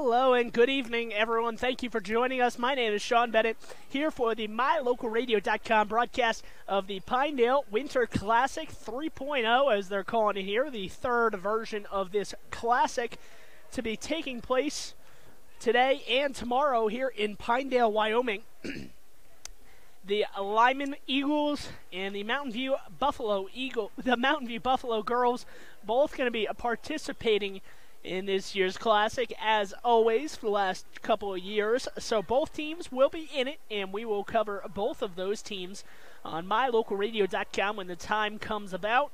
Hello and good evening, everyone. Thank you for joining us. My name is Sean Bennett, here for the MyLocalRadio.com broadcast of the Pinedale Winter Classic 3.0, as they're calling it here, the third version of this classic to be taking place today and tomorrow here in Pinedale, Wyoming. The Lyman Eagles and the Mountain View Buffalo girls, both going to be participating in this year's classic, as always, for the last couple of years. So both teams will be in it, and we will cover both of those teams on MyLocalRadio.com when the time comes about.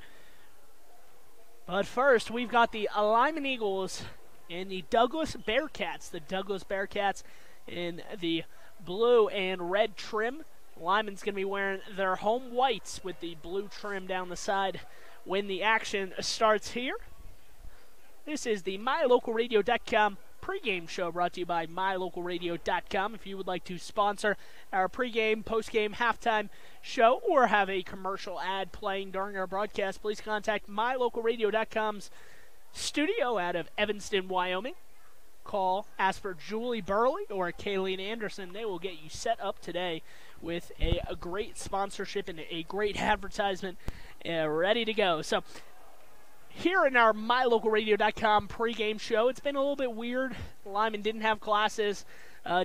But first, we've got the Lyman Eagles and the Douglas Bearcats. The Douglas Bearcats in the blue and red trim. Lyman's going to be wearing their home whites with the blue trim down the side when the action starts here. This is the MyLocalRadio.com pregame show, brought to you by MyLocalRadio.com. If you would like to sponsor our pregame, postgame, halftime show, or have a commercial ad playing during our broadcast, please contact MyLocalRadio.com's studio out of Evanston, Wyoming. Ask for Julie Burley or Kayleen Anderson. They will get you set up today with a great sponsorship and a great advertisement ready to go. So, here in our MyLocalRadio.com pregame show, it's been a little bit weird. Lyman didn't have classes.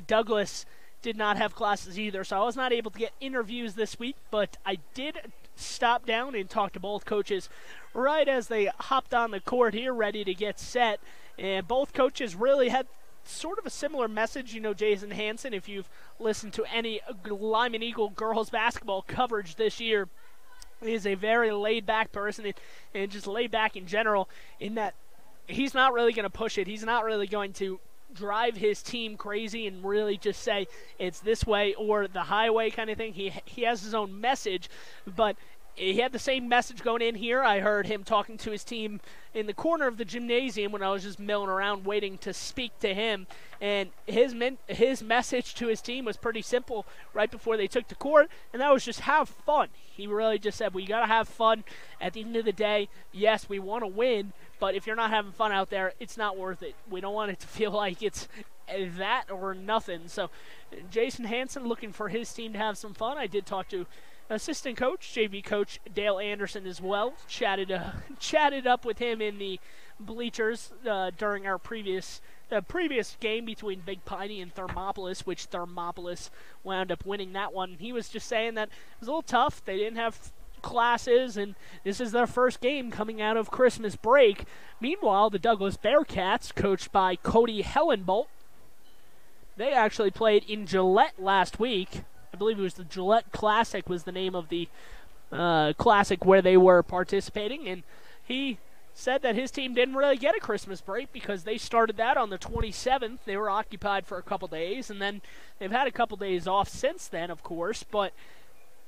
Douglas did not have classes either, so I was not able to get interviews this week, but I did stop down and talk to both coaches right as they hopped on the court here, ready to get set. And both coaches really had sort of a similar message. You know, Jason Hansen, if you've listened to any Lyman Eagle girls basketball coverage this year, is a very laid-back person and just laid back in general, in that he's not really going to push it. He's not really going to drive his team crazy and really just say it's this way or the highway kind of thing. He has his own message, but he had the same message going in here. I heard him talking to his team in the corner of the gymnasium when I was just milling around waiting to speak to him. And his message to his team was pretty simple right before they took the court, and that was just have fun. He really just said, we got to have fun. At the end of the day, yes, we want to win, but if you're not having fun out there, it's not worth it. We don't want it to feel like it's that or nothing. So Jason Hansen looking for his team to have some fun. I did talk to assistant coach, JV coach Dale Anderson as well. Chatted up with him in the bleachers during our previous game between Big Piney and Thermopolis, which Thermopolis wound up winning that one. He was just saying that it was a little tough. They didn't have classes, and this is their first game coming out of Christmas break. Meanwhile, the Douglas Bearcats, coached by Cody Hellenbolt, they actually played in Gillette last week. I believe it was the Gillette Classic was the name of the classic where they were participating, and he said that his team didn't really get a Christmas break because they started that on the 27th. They were occupied for a couple days, and then they've had a couple days off since then, of course, but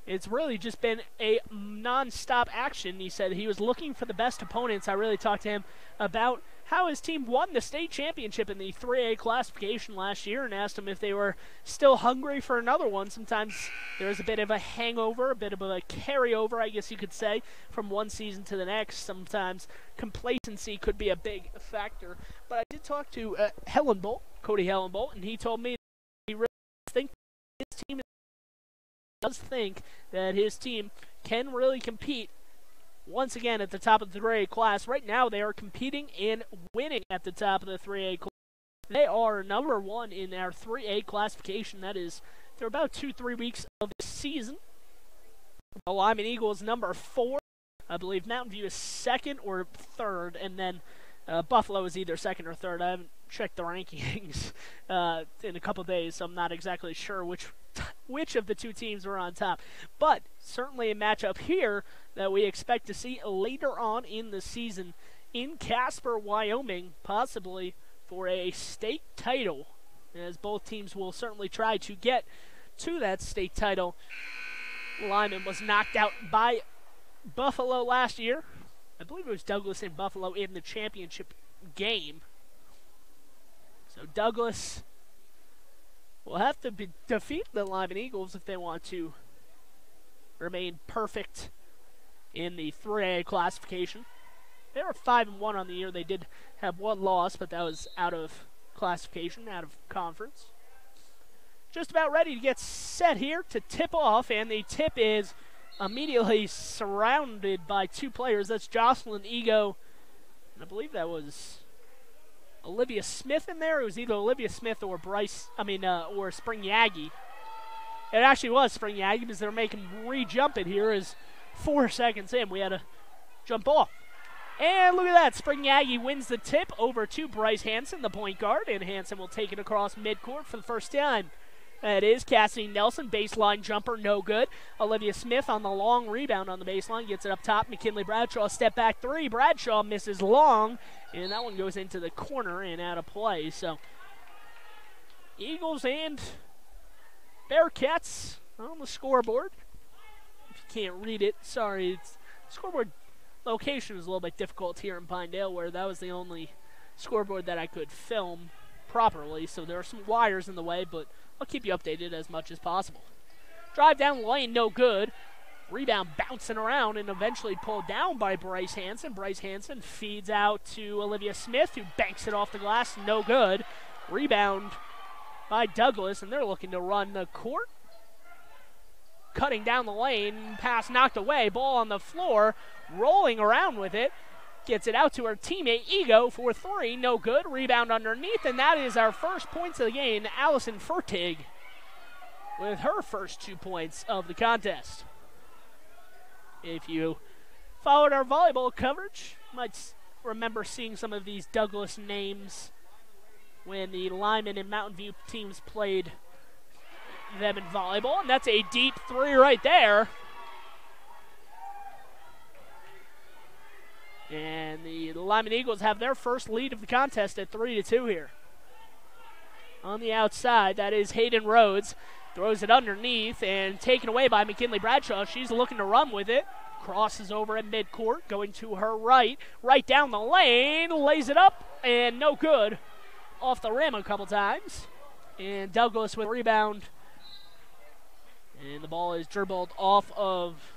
it's really just been a non-stop action. He said he was looking for the best opponents. I really talked to him about how his team won the state championship in the 3A classification last year and asked him if they were still hungry for another one. Sometimes there's a bit of a hangover, a bit of a carryover, I guess you could say, from one season to the next. Sometimes complacency could be a big factor. But I did talk to Cody Hellenbolt, and he told me that he really thinks his team does think that his team can really compete once again at the top of the 3A class. Right now they are competing and winning at the top of the 3A class. They are number one in our 3A classification. That is, they're about 2-3 weeks of the season. The Lyman Eagles number 4. I believe Mountain View is second or third, and then Buffalo is either second or third. I haven't checked the rankings in a couple days, so I'm not exactly sure which of the two teams were on top. But certainly a matchup here that we expect to see later on in the season in Casper, Wyoming, possibly for a state title, as both teams will certainly try to get to that state title. Lyman was knocked out by Buffalo last year. I believe it was Douglas and Buffalo in the championship game. So Douglas will have to defeat the Lyman Eagles if they want to remain perfect in the 3A classification. They were 5-1 on the year. They did have one loss, but that was out of classification out of conference. Just about ready to get set here to tip off, and the tip is immediately surrounded by two players. That's Jocelyn Ego, and I believe that was Olivia Smith in there. It was either Olivia Smith or or Spring Yagi. It actually was Spring Yagi because they're making re-jump it here as 4 seconds in. We had to jump off. And look at that. Spring Yagi wins the tip over to Bryce Hansen, the point guard, and Hansen will take it across midcourt for the first time. That is Cassidy Nelson, baseline jumper, no good. Olivia Smith on the long rebound on the baseline, gets it up top. McKinley Bradshaw, step back three. Bradshaw misses long, and that one goes into the corner and out of play. So, Eagles and Bearcats on the scoreboard. If you can't read it, sorry. It's scoreboard location is a little bit difficult here in Pinedale, where that was the only scoreboard that I could film properly. So there are some wires in the way, but I'll keep you updated as much as possible. Drive down the lane, no good. Rebound bouncing around and eventually pulled down by Bryce Hansen. Bryce Hansen feeds out to Olivia Smith, who banks it off the glass, no good. Rebound by Douglas, and they're looking to run the court. Cutting down the lane, pass knocked away, ball on the floor, rolling around with it. Gets it out to her teammate, Ego, for three, no good. Rebound underneath, and that is our first points of the game. Allison Fertig with her first 2 points of the contest. If you followed our volleyball coverage, you might remember seeing some of these Douglas names when the Lyman and Mountain View teams played them in volleyball, and that's a deep three right there. And the Lyman Eagles have their first lead of the contest at 3-2 here. On the outside, that is Hayden Rhodes. Throws it underneath and taken away by McKinley Bradshaw. She's looking to run with it. Crosses over at midcourt, going to her right. Right down the lane, lays it up, and no good. Off the rim a couple times. And Douglas with a rebound. And the ball is dribbled off of,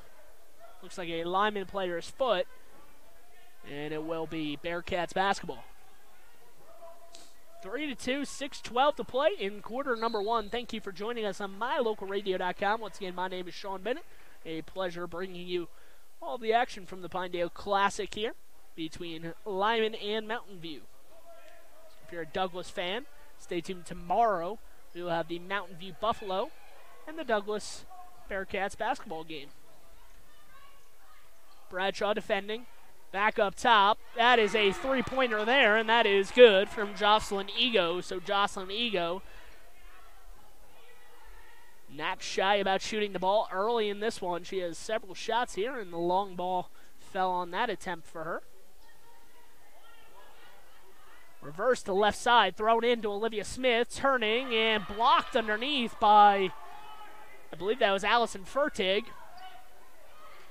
looks like a Lyman player's foot. And it will be Bearcats basketball. 3-2, 6:12 to play in quarter number one. Thank you for joining us on mylocalradio.com. Once again, my name is Sean Bennett. A pleasure bringing you all the action from the Pinedale Classic here between Lyman and Mountain View. So if you're a Douglas fan, stay tuned tomorrow. We will have the Mountain View Buffalo and the Douglas Bearcats basketball game. Bradshaw defending. Back up top. That is a three-pointer there, and that is good from Jocelyn Ego. So Jocelyn Ego not shy about shooting the ball early in this one. She has several shots here, and the long ball fell on that attempt for her. Reverse to left side, thrown into Olivia Smith, turning and blocked underneath by, I believe that was Allison Fertig.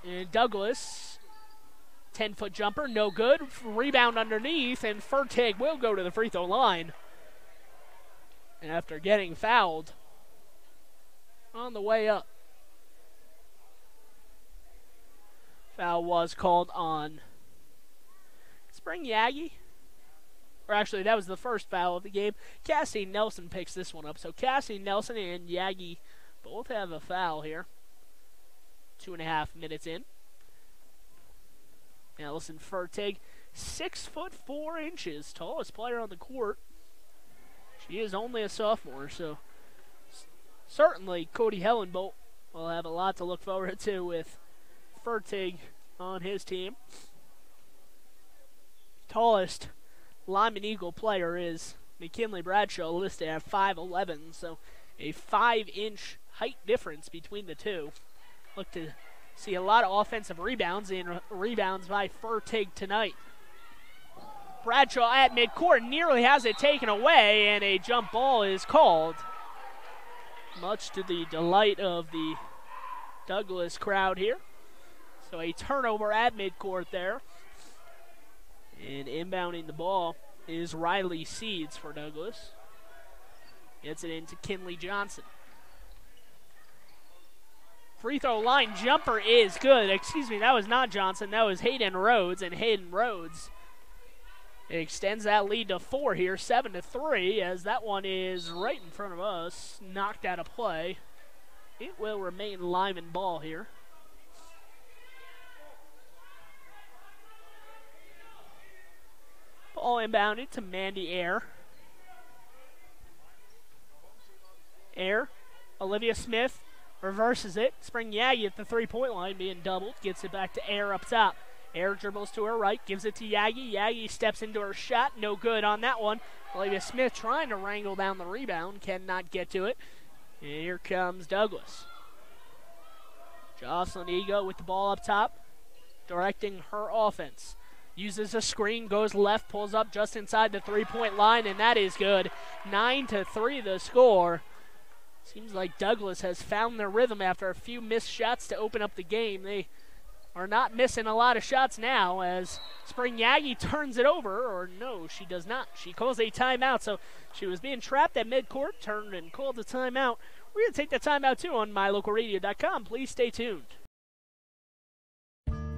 And Douglas, 10-foot jumper, no good. Rebound underneath, and Fertig will go to the free throw line after getting fouled on the way up. Foul was called on Spring Yagi. Or actually, that was the first foul of the game. Cassidy Nelson picks this one up. So Cassidy Nelson and Yagi both have a foul here. 2.5 minutes in. Allison Fertig, 6'4", tallest player on the court. She is only a sophomore, so certainly Cody Hellenbolt will have a lot to look forward to with Fertig on his team. Tallest Lyman Eagle player is McKinley Bradshaw, listed at 5'11", so a 5-inch height difference between the two. Look to see a lot of offensive rebounds, and rebounds by Fertig tonight. Bradshaw at midcourt nearly has it taken away, and a jump ball is called. Much to the delight of the Douglas crowd here. So a turnover at midcourt there. And inbounding the ball is Riley Seeds for Douglas. Gets it into Kinley Johnson. Free throw line jumper is good. Excuse me, that was not Johnson. That was Hayden Rhodes. And Hayden Rhodes It extends that lead to 4 here, 7-3, as that one is right in front of us, knocked out of play. It will remain Lyman ball here. Ball inbounded to Mandy Air. Air, Olivia Smith reverses it. Spring Yagi at the three-point line being doubled. Gets it back to Air up top. Air dribbles to her right, gives it to Yagi. Yagi steps into her shot. No good on that one. Olivia Smith trying to wrangle down the rebound. Cannot get to it. And here comes Douglas. Jocelyn Ego with the ball up top, directing her offense. Uses a screen, goes left, pulls up just inside the three-point line, and that is good. 9-3 the score. Seems like Douglas has found their rhythm after a few missed shots to open up the game. They are not missing a lot of shots now as Spring Yagi turns it over, or no, she does not. She calls a timeout, so she was being trapped at midcourt, turned and called a timeout. We're going to take that timeout too on mylocalradio.com. Please stay tuned.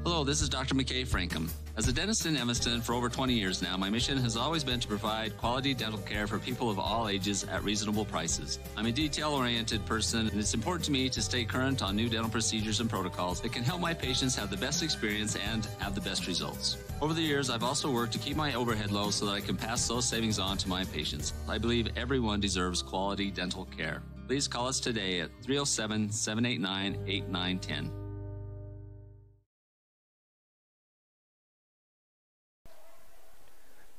Hello, this is Dr. McKay Frankham. As a dentist in Evanston for over 20 years now, my mission has always been to provide quality dental care for people of all ages at reasonable prices. I'm a detail-oriented person, and it's important to me to stay current on new dental procedures and protocols that can help my patients have the best experience and have the best results. Over the years, I've also worked to keep my overhead low so that I can pass those savings on to my patients. I believe everyone deserves quality dental care. Please call us today at 307-789-8910.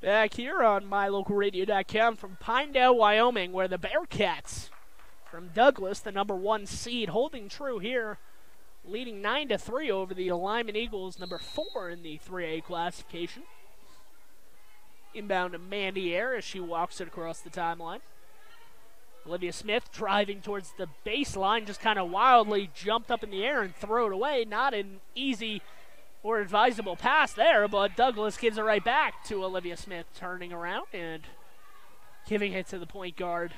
Back here on mylocalradio.com from Pinedale, Wyoming, where the Bearcats from Douglas, the number 1 seed, holding true here, leading 9-3 over the Lyman Eagles, number 4 in the 3A classification. Inbound to Mandy Air as she walks it across the timeline. Olivia Smith driving towards the baseline, just kind of wildly jumped up in the air and threw it away. Not an easy or advisable pass there, but Douglas gives it right back to Olivia Smith, turning around and giving it to the point guard,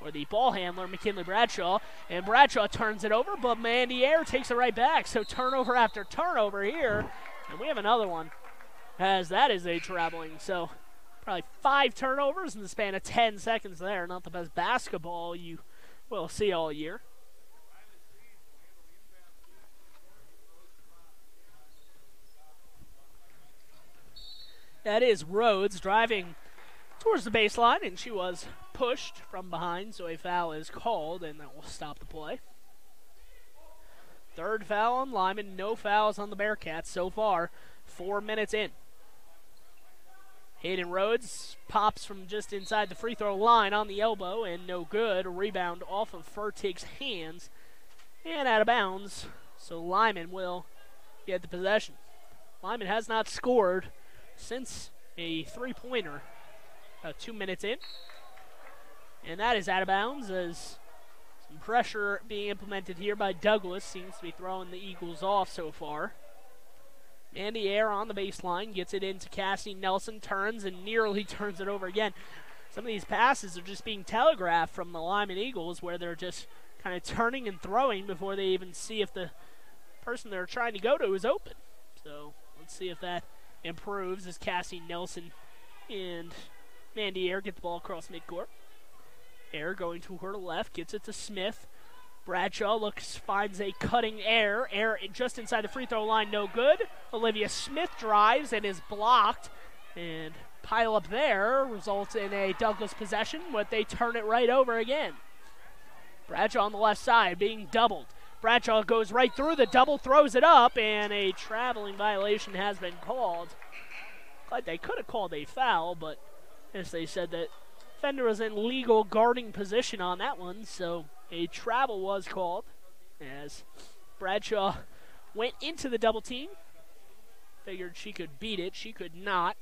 or the ball handler, McKinley Bradshaw, and Bradshaw turns it over, but Mandy Air takes it right back, so turnover after turnover here, and we have another one, as that is a traveling, so probably 5 turnovers in the span of 10 seconds there. Not the best basketball you will see all year. That is Rhodes driving towards the baseline, and she was pushed from behind, so a foul is called, and that will stop the play. Third foul on Lyman, no fouls on the Bearcats so far, 4 minutes in. Hayden Rhodes pops from just inside the free throw line on the elbow, and no good. A rebound off of Fertig's hands, and out of bounds, so Lyman will get the possession. Lyman has not scored since a three-pointer, 2 minutes in. And that is out of bounds as some pressure being implemented here by Douglas seems to be throwing the Eagles off so far. Mandy Air on the baseline, gets it into Cassie Nelson, turns and nearly turns it over again. Some of these passes are just being telegraphed from the Lyman Eagles, where they're just kind of turning and throwing before they even see if the person they're trying to go to is open. So let's see if that improves as Cassie Nelson and Mandy Air get the ball across midcourt. Air going to her left, gets it to Smith. Bradshaw finds a cutting Air. Air just inside the free throw line, no good. Olivia Smith drives and is blocked. And pile up there results in a Douglas possession, but they turn it right over again. Bradshaw on the left side being doubled. Bradshaw goes right through the double, throws it up, and a traveling violation has been called. But they could have called a foul, but as they said that defender was in legal guarding position on that one, so a travel was called as Bradshaw went into the double team. Figured she could beat it. She could not.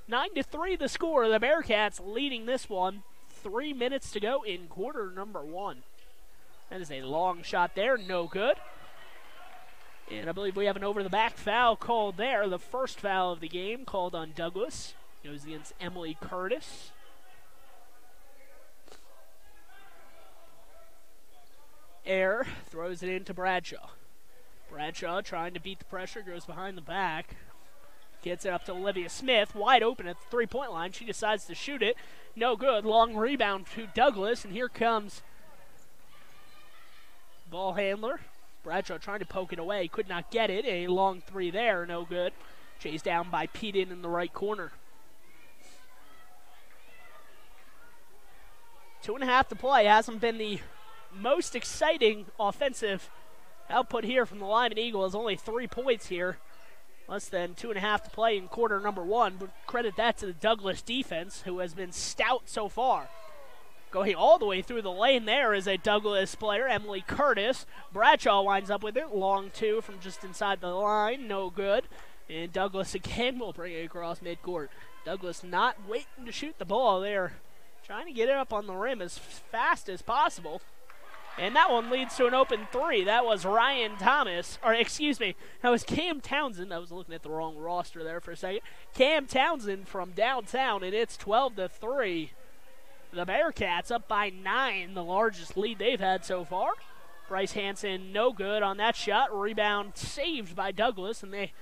9-3 the score. The Bearcats leading this one. 3 minutes to go in quarter number 1. That is a long shot there, no good. And I believe we have an over-the-back foul called there. The first foul of the game called on Douglas. Goes against Emily Curtis. Air throws it into Bradshaw. Bradshaw trying to beat the pressure, goes behind the back. Gets it up to Olivia Smith, wide open at the three-point line. She decides to shoot it. No good. Long rebound to Douglas, and here comes ball handler. Bradshaw trying to poke it away. Could not get it. A long three there. No good. Chased down by Peden in the right corner. 2.5 to play. Hasn't been the most exciting offensive output here from the Lyman Eagles. Only 3 points here. Less than 2.5 to play in quarter number 1. But credit that to the Douglas defense, who has been stout so far. Going all the way through the lane there is a Douglas player, Emily Curtis. Bradshaw winds up with it. Long two from just inside the line. No good. And Douglas again will bring it across midcourt. Douglas not waiting to shoot the ball there. Trying to get it up on the rim as fast as possible. And that one leads to an open three. That was Ryan Thomas. Or, excuse me, that was Cam Townsend. I was looking at the wrong roster there for a second. Cam Townsend from downtown, and it's 12-3. The Bearcats up by 9, the largest lead they've had so far. Bryce Hansen, no good on that shot. Rebound saved by Douglas, and they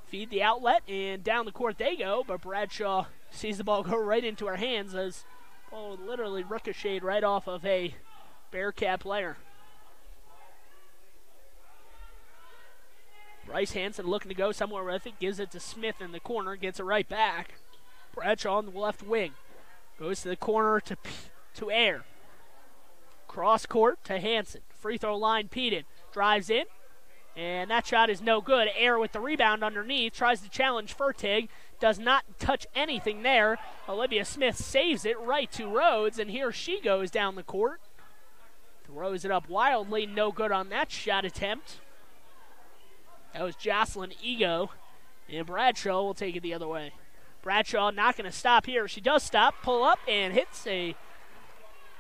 feed the outlet, and down the court they go. But Bradshaw sees the ball go right into her hands as the ball literally ricocheted right off of a Bearcat player. Bryce Hansen looking to go somewhere with it. Gives it to Smith in the corner. Gets it right back. Bradshaw on the left wing. Goes to the corner to Air. Cross court to Hansen. Free throw line, Peden. Drives in. And that shot is no good. Air with the rebound underneath. Tries to challenge Fertig. Does not touch anything there. Olivia Smith saves it right to Rhodes. And here she goes down the court. Throws it up wildly. No good on that shot attempt. That was Jocelyn Ego. And Bradshaw will take it the other way. Bradshaw not going to stop here. She does stop, pull up, and hits a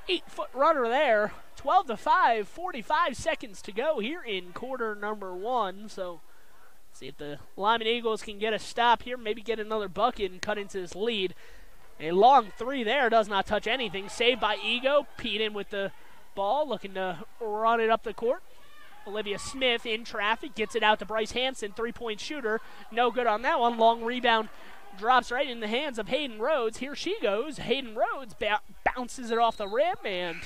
8-foot runner there. 12-5, 45 seconds to go here in quarter number 1. So, see if the Lyman Eagles can get a stop here, maybe get another bucket and cut into this lead. A long three there, does not touch anything. Saved by Ego. Peden with the ball, looking to run it up the court. Olivia Smith in traffic, gets it out to Bryce Hansen, three-point shooter. No good on that one. Long rebound. Drops right in the hands of Hayden Rhodes. Here she goes. Hayden Rhodes bounces it off the rim, and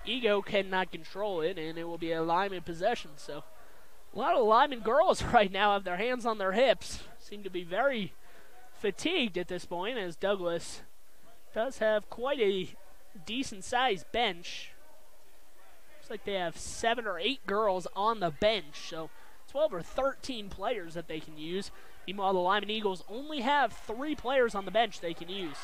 Ego cannot control it, and it will be a Lyman possession. So a lot of Lyman girls right now have their hands on their hips. Seem to be very fatigued at this point, as Douglas does have quite a decent-sized bench. Looks like they have 7 or 8 girls on the bench, so 12 or 13 players that they can use. Meanwhile, the Lyman Eagles only have 3 players on the bench they can use.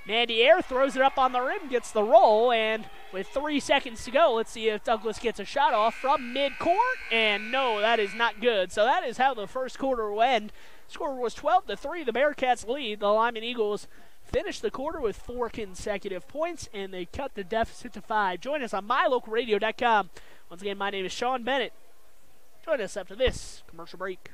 Mandy Air throws it up on the rim, gets the roll, and with 3 seconds to go, let's see if Douglas gets a shot off from midcourt. And no, that is not good. So that is how the first quarter will end. Score was 12-3. The Bearcats lead. The Lyman Eagles finish the quarter with 4 consecutive points, and they cut the deficit to 5. Join us on mylocalradio.com. Once again, my name is Sean Bennett. Join us after this commercial break.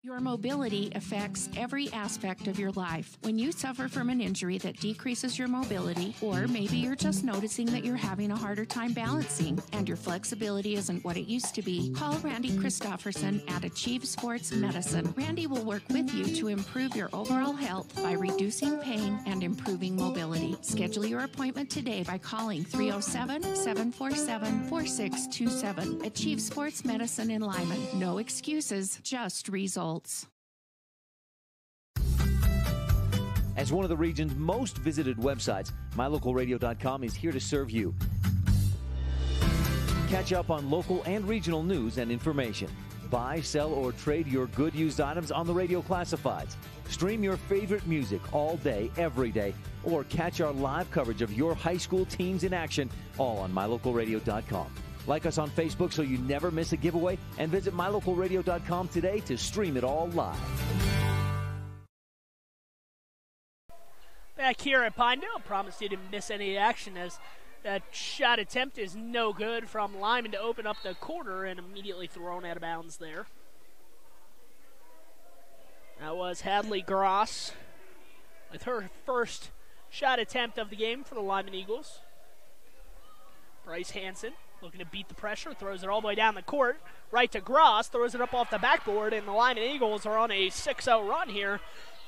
Your mobility affects every aspect of your life. When you suffer from an injury that decreases your mobility, or maybe you're just noticing that you're having a harder time balancing and your flexibility isn't what it used to be, call Randy Christofferson at Achieve Sports Medicine. Randy will work with you to improve your overall health by reducing pain and improving mobility. Schedule your appointment today by calling 307-747-4627. Achieve Sports Medicine in Lyman. No excuses, just results. As one of the region's most visited websites, mylocalradio.com is here to serve you. Catch up on local and regional news and information. Buy, sell, or trade your good used items on the radio classifieds. Stream your favorite music all day, every day, or catch our live coverage of your high school teams in action, all on mylocalradio.com. Like us on Facebook so you never miss a giveaway, and visit mylocalradio.com today to stream it all live. Back here at Pinedale, promised you didn't miss any action as that shot attempt is no good from Lyman to open up the quarter and immediately thrown out of bounds there. That was Hadley Gross with her first shot attempt of the game for the Lyman Eagles. Bryce Hansen looking to beat the pressure, throws it all the way down the court, right to Gross, throws it up off the backboard, and the Lyman Eagles are on a 6-0 run here,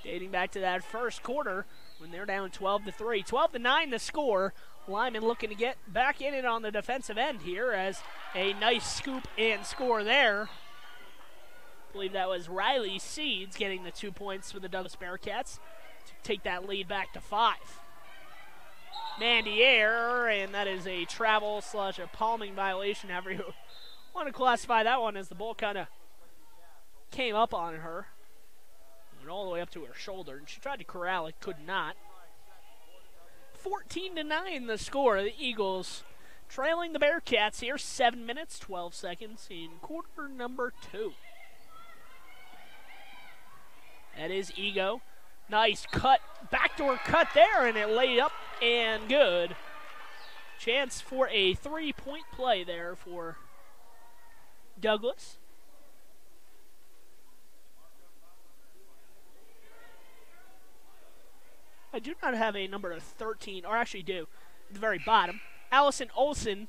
dating back to that first quarter when they're down 12-3. 12-9 the score. Lyman looking to get back in it on the defensive end here as a nice scoop and score there. I believe that was Riley Seeds getting the 2 points for the Douglas Bearcats to take that lead back to 5. Mandy Air, and that is a travel / a palming violation, however you want to classify that one, as the ball kind of came up on her. Went all the way up to her shoulder, and she tried to corral it, could not. 14-9 the score. The Eagles trailing the Bearcats here. 7 minutes, 12 seconds in quarter number 2. That is Ego. Nice cut, backdoor cut there, and it laid up and good. Chance for a 3-point play there for Douglas. I do not have a number of 13, or actually do, at the very bottom. Allison Olsen,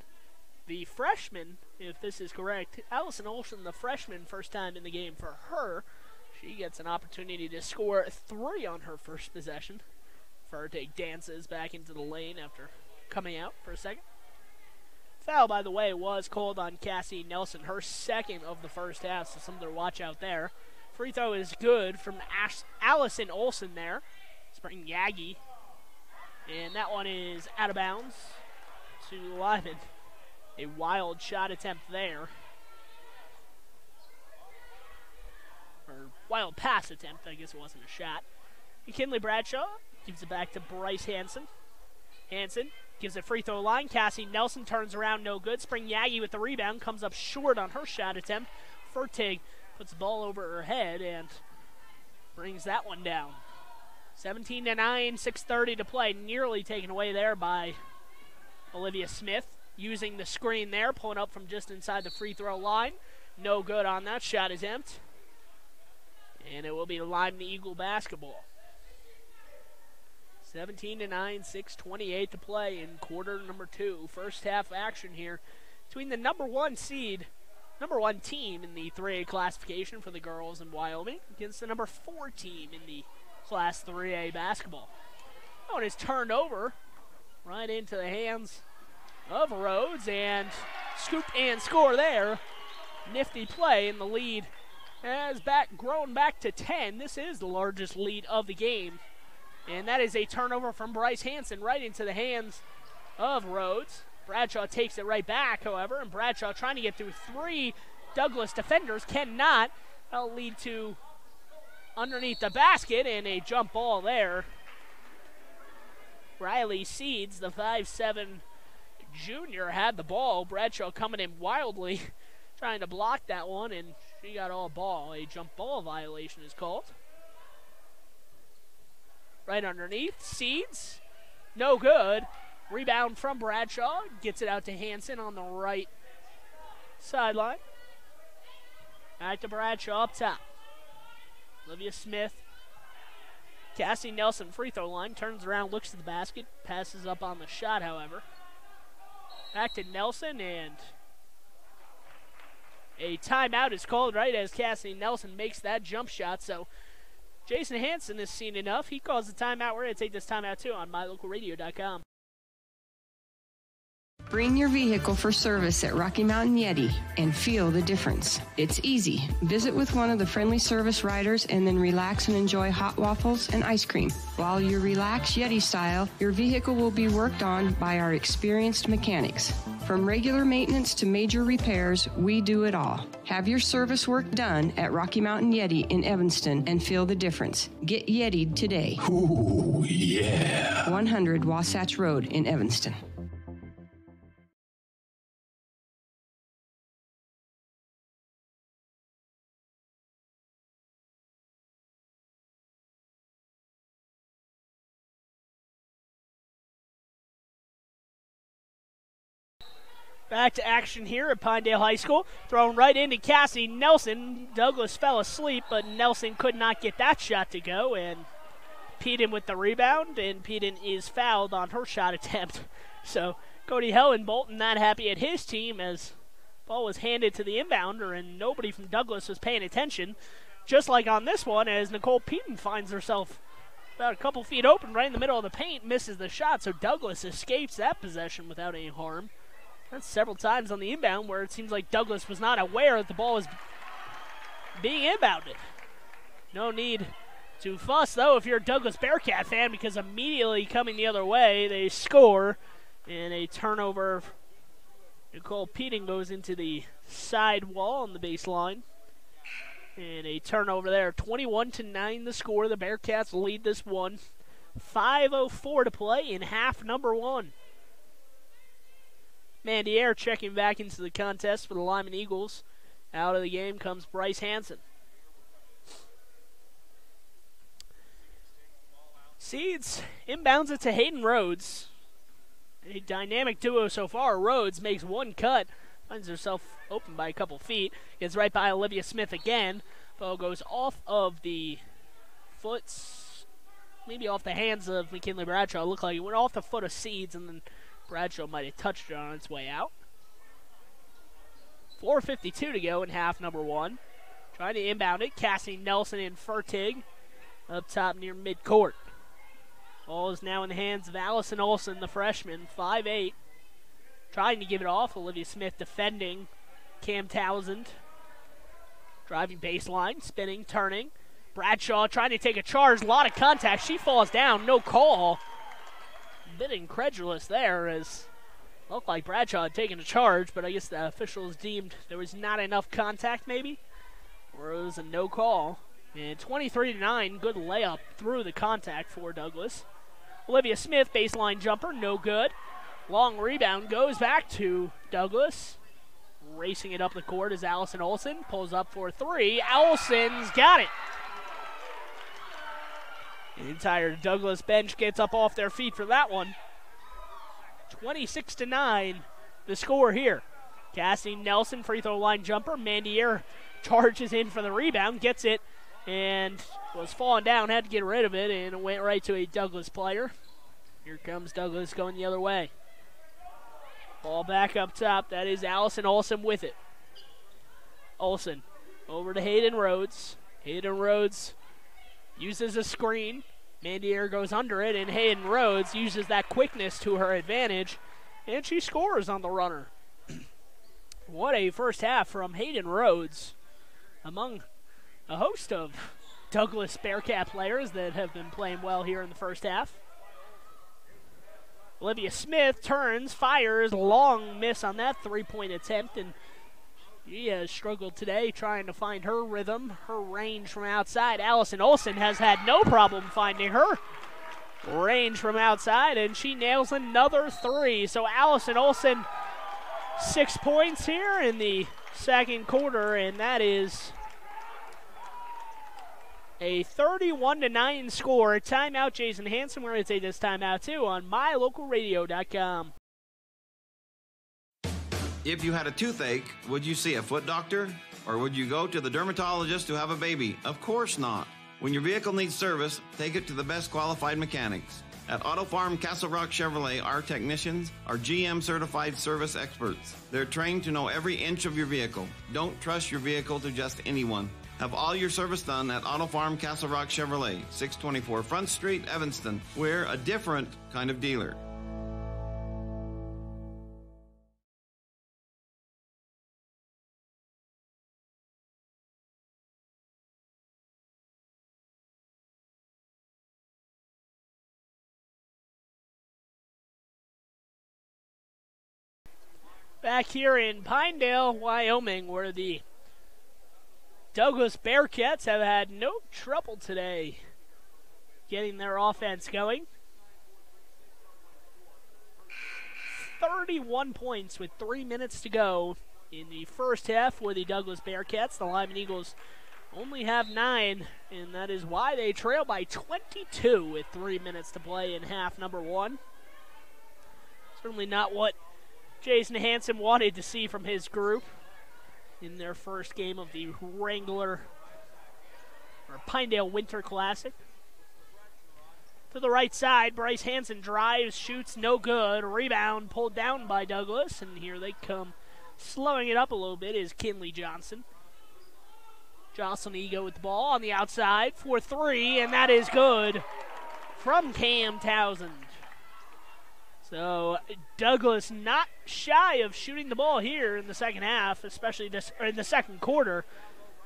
the freshman, if this is correct. Allison Olsen, the freshman, first time in the game for her. She gets an opportunity to score 3 on her first possession. For her to take dances back into the lane after coming out for a second. Foul, by the way, was called on Cassie Nelson, her second of the first half, so something to watch out there. Free throw is good from Allison Olsen there. Spring Yagi. And that one is out of bounds to Lyman. A wild shot attempt there. Or wild pass attempt, I guess it wasn't a shot. McKinley Bradshaw gives it back to Bryce Hansen. Hansen gives it free throw line. Cassie Nelson turns around, no good. Spring Yagi with the rebound, comes up short on her shot attempt. Fertig puts the ball over her head and brings that one down. 17-9, 6:30 to play. Nearly taken away there by Olivia Smith. Using the screen there, pulling up from just inside the free throw line. No good on that shot attempt. And it will be Lyman Eagle basketball. 17-9, 6:28 to play in quarter number 2. First half action here between the number 1 team in the 3A classification for the girls in Wyoming against the number 4 team in the Class 3A basketball. Oh, and it's turned over right into the hands of Rhodes, and scoop and score there. Nifty play, and the lead has grown back to 10. This is the largest lead of the game. And that is a turnover from Bryce Hansen right into the hands of Rhodes. Bradshaw takes it right back, however, and Bradshaw trying to get through 3 Douglas defenders cannot. That'll lead to underneath the basket and a jump ball there. Riley Seeds, the 5'7" junior, had the ball. Bradshaw coming in wildly, trying to block that one, and she got all ball. A jump ball violation is called. Right underneath, Seeds, no good. Rebound from Bradshaw, gets it out to Hansen on the right sideline. Back to Bradshaw up top. Olivia Smith. Cassie Nelson, free throw line, turns around, looks to the basket, passes up on the shot, however. Back to Nelson, and a timeout is called right as Cassie Nelson makes that jump shot. So Jason Hansen has seen enough. He calls the timeout. We're going to take this timeout too on mylocalradio.com. Bring your vehicle for service at Rocky Mountain Yeti and feel the difference. It's easy. Visit with one of the friendly service riders and then relax and enjoy hot waffles and ice cream. While you relax Yeti style, your vehicle will be worked on by our experienced mechanics. From regular maintenance to major repairs, we do it all. Have your service work done at Rocky Mountain Yeti in Evanston and feel the difference. Get Yeti'd today. Ooh, yeah. 100 Wasatch Road in Evanston. Back to action here at Pinedale High School. Thrown right into Cassie Nelson. Douglas fell asleep, but Nelson could not get that shot to go. And Peden with the rebound, and Peden is fouled on her shot attempt. So Cody Hellenbolton not happy at his team as ball was handed to the inbounder and nobody from Douglas was paying attention. Just like on this one, as Nicole Peden finds herself about a couple feet open right in the middle of the paint, misses the shot, so Douglas escapes that possession without any harm. That's several times on the inbound where it seems like Douglas was not aware that the ball was being inbounded. No need to fuss, though, if you're a Douglas Bearcat fan, because immediately coming the other way, they score, and a turnover. Nicole Peden goes into the side wall on the baseline. And a turnover there. 21-9 the score. The Bearcats lead this one. 5:04 to play in half number one. Mandiere checking back into the contest for the Lyman Eagles. Out of the game comes Bryce Hansen. Seeds inbounds it to Hayden Rhodes. A dynamic duo so far. Rhodes makes one cut. Finds herself open by a couple feet. Gets right by Olivia Smith again. Ball goes off of the foots, maybe off the hands of McKinley Bradshaw. It looked like it went off the foot of Seeds, and then Bradshaw might have touched it on its way out. 4:52 to go in half number one. Trying to inbound it. Cassie Nelson and Fertig up top near midcourt. Ball is now in the hands of Allison Olsen, the freshman, 5'8". Trying to give it off. Olivia Smith defending. Cam Townsend driving baseline, spinning, turning. Bradshaw trying to take a charge. A lot of contact. She falls down. No call. A bit incredulous there, as it looked like Bradshaw had taken a charge, but I guess the officials deemed there was not enough contact maybe, or it was a no call. And 23-9, good layup through the contact for Douglas. Olivia Smith, baseline jumper, no good. Long rebound goes back to Douglas. Racing it up the court is Allison Olsen. Pulls up for three. Olsen's got it. The entire Douglas bench gets up off their feet for that one. 26-9, the score here. Cassie Nelson, free throw line jumper. Mandiere charges in for the rebound, gets it, and was falling down, had to get rid of it, and it went right to a Douglas player. Here comes Douglas going the other way. Ball back up top. That is Allison Olsen with it. Olsen over to Hayden Rhodes. Hayden Rhodes uses a screen. Mandiere goes under it, and Hayden Rhodes uses that quickness to her advantage, and she scores on the runner. What a first half from Hayden Rhodes, among a host of Douglas Bearcat players that have been playing well here in the first half. Olivia Smith turns, fires, long miss on that three-point attempt, and she has struggled today trying to find her rhythm, her range from outside. Allison Olsen has had no problem finding her range from outside, and she nails another three. So Allison Olsen, 6 points here in the second quarter, and that is a 31-9 score. Timeout, Jason Hanson. We're going to take this timeout, too, on mylocalradio.com. If you had a toothache, would you see a foot doctor? Or would you go to the dermatologist to have a baby? Of course not. When your vehicle needs service, take it to the best qualified mechanics. At Auto Farm Castle Rock Chevrolet, our technicians are GM-certified service experts. They're trained to know every inch of your vehicle. Don't trust your vehicle to just anyone. Have all your service done at Auto Farm Castle Rock Chevrolet, 624 Front Street, Evanston. We're a different kind of dealer. Back here in Pinedale, Wyoming, where the Douglas Bearcats have had no trouble today getting their offense going. 31 points with 3 minutes to go in the first half for the Douglas Bearcats. The Lyman Eagles only have 9, and that is why they trail by 22 with 3 minutes to play in half number one. Certainly not what Jason Hanson wanted to see from his group in their first game of the Wrangler or Pinedale Winter Classic. to the right side. Bryce Hansen drives, shoots, no good. Rebound pulled down by Douglas, and here they come. Slowing it up a little bit is Kinley Johnson. Jocelyn Ego with the ball on the outside for three, and that is good from Cam Townsend. So Douglas not shy of shooting the ball here in the second half, especially in the second quarter.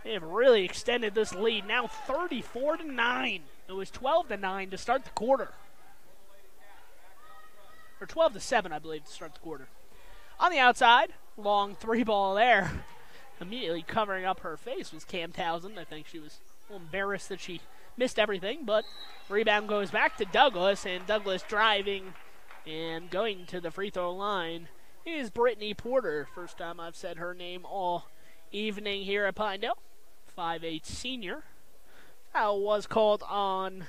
They have really extended this lead. Now 34-9. It was 12-9 to start the quarter. Or 12-7, I believe, to start the quarter. On the outside, long three ball there. Immediately covering up her face was Cam Townsend. I think she was a little embarrassed that she missed everything, but rebound goes back to Douglas, and Douglas driving and going to the free throw line is Brittany Porter. First time I've said her name all evening here at Pinedale. 5'8" senior. Foul was called on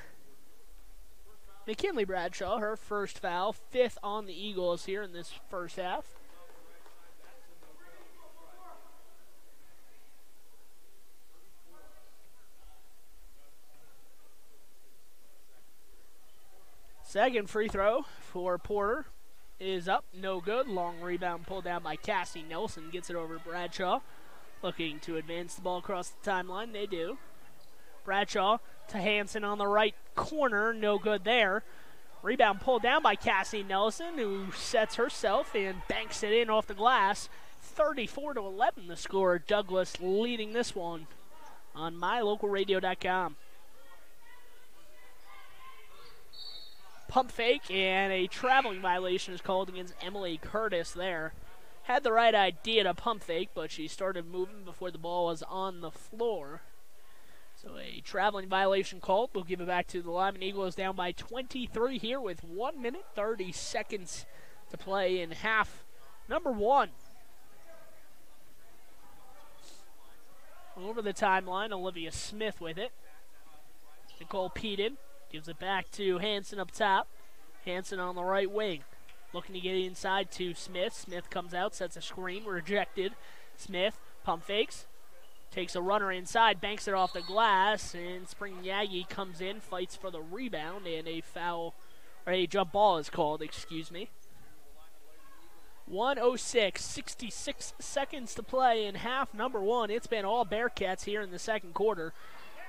McKinley Bradshaw, her first foul, fifth on the Eagles here in this first half. Second free throw for Porter is up, no good. Long rebound pulled down by Cassie Nelson, gets it over to Bradshaw. Looking to advance the ball across the timeline, they do. Bradshaw to Hansen on the right corner, no good there. Rebound pulled down by Cassie Nelson, who sets herself and banks it in off the glass. 34-11 the score. Douglas leading this one on mylocalradio.com. Pump fake, and a traveling violation is called against Emily Curtis there. Had the right idea to pump fake, but she started moving before the ball was on the floor. So a traveling violation called. We'll give it back to the Lyman Eagles, down by 23 here with 1 minute 30 seconds to play in half number one. Over the timeline, Olivia Smith with it. Nicole Peden gives it back to Hansen up top. Hansen on the right wing. Looking to get inside to Smith. Smith comes out, sets a screen, rejected. Smith pump fakes, takes a runner inside, banks it off the glass, and Spring Yagi comes in, fights for the rebound, and a foul, or a jump ball is called, excuse me. 1:06, 66 seconds to play in half number one. It's been all Bearcats here in the second quarter,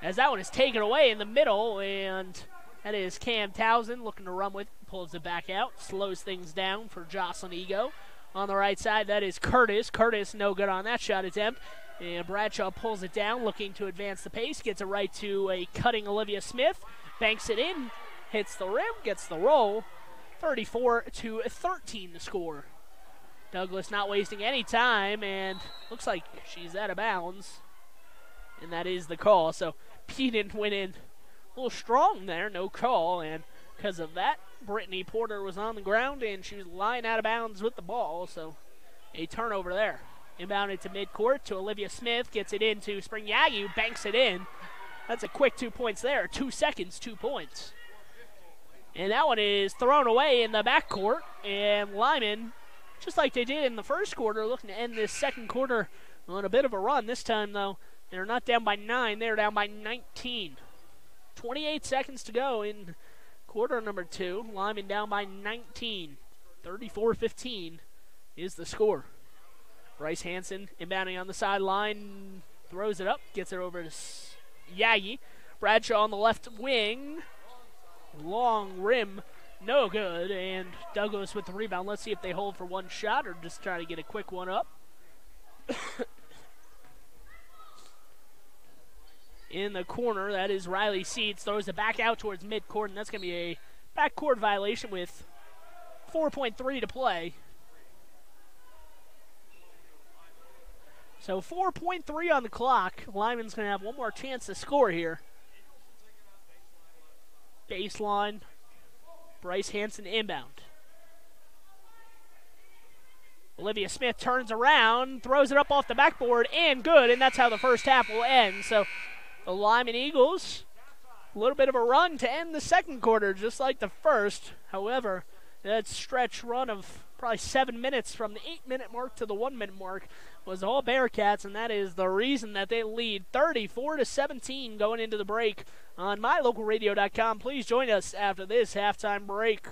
as that one is taken away in the middle, and that is Cam Townsend looking to run with, pulls it back out, slows things down for Jocelyn Ego. On the right side, that is Curtis. Curtis no good on that shot attempt, and Bradshaw pulls it down, looking to advance the pace, gets it right to a cutting Olivia Smith, banks it in, hits the rim, gets the roll. 34-13 the score. Douglas not wasting any time, and looks like she's out of bounds, and that is the call. So Peden went in a little strong there, no call, and because of that, Brittany Porter was on the ground, and she was lying out of bounds with the ball, so a turnover there. Inbounded to midcourt to Olivia Smith, gets it into Spring Yagi, who banks it in. That's a quick 2 points there. 2 seconds, 2 points. And that one is thrown away in the backcourt, and Lyman, just like they did in the first quarter, looking to end this second quarter on a bit of a run. This time, though, they're not down by 9, they're down by 19. 28 seconds to go in quarter number two. Lyman down by 19. 34-15 is the score. Bryce Hansen inbounding on the sideline, throws it up, gets it over to Yagi. Bradshaw on the left wing. Long rim, no good, and Douglas with the rebound. Let's see if they hold for one shot or just try to get a quick one up. In the corner, that is Riley Seeds, throws it back out towards midcourt, and that's going to be a backcourt violation with 4.3 to play. So 4.3 on the clock. Lyman's going to have one more chance to score here. Baseline. Bryce Hansen inbound. Olivia Smith turns around, throws it up off the backboard, and good, and that's how the first half will end. So the Lyman Eagles, a little bit of a run to end the second quarter, just like the first. However, that stretch run of probably 7 minutes from the 8-minute mark to the 1-minute mark was all Bearcats, and that is the reason that they lead 34-17 going into the break on mylocalradio.com. Please join us after this halftime break.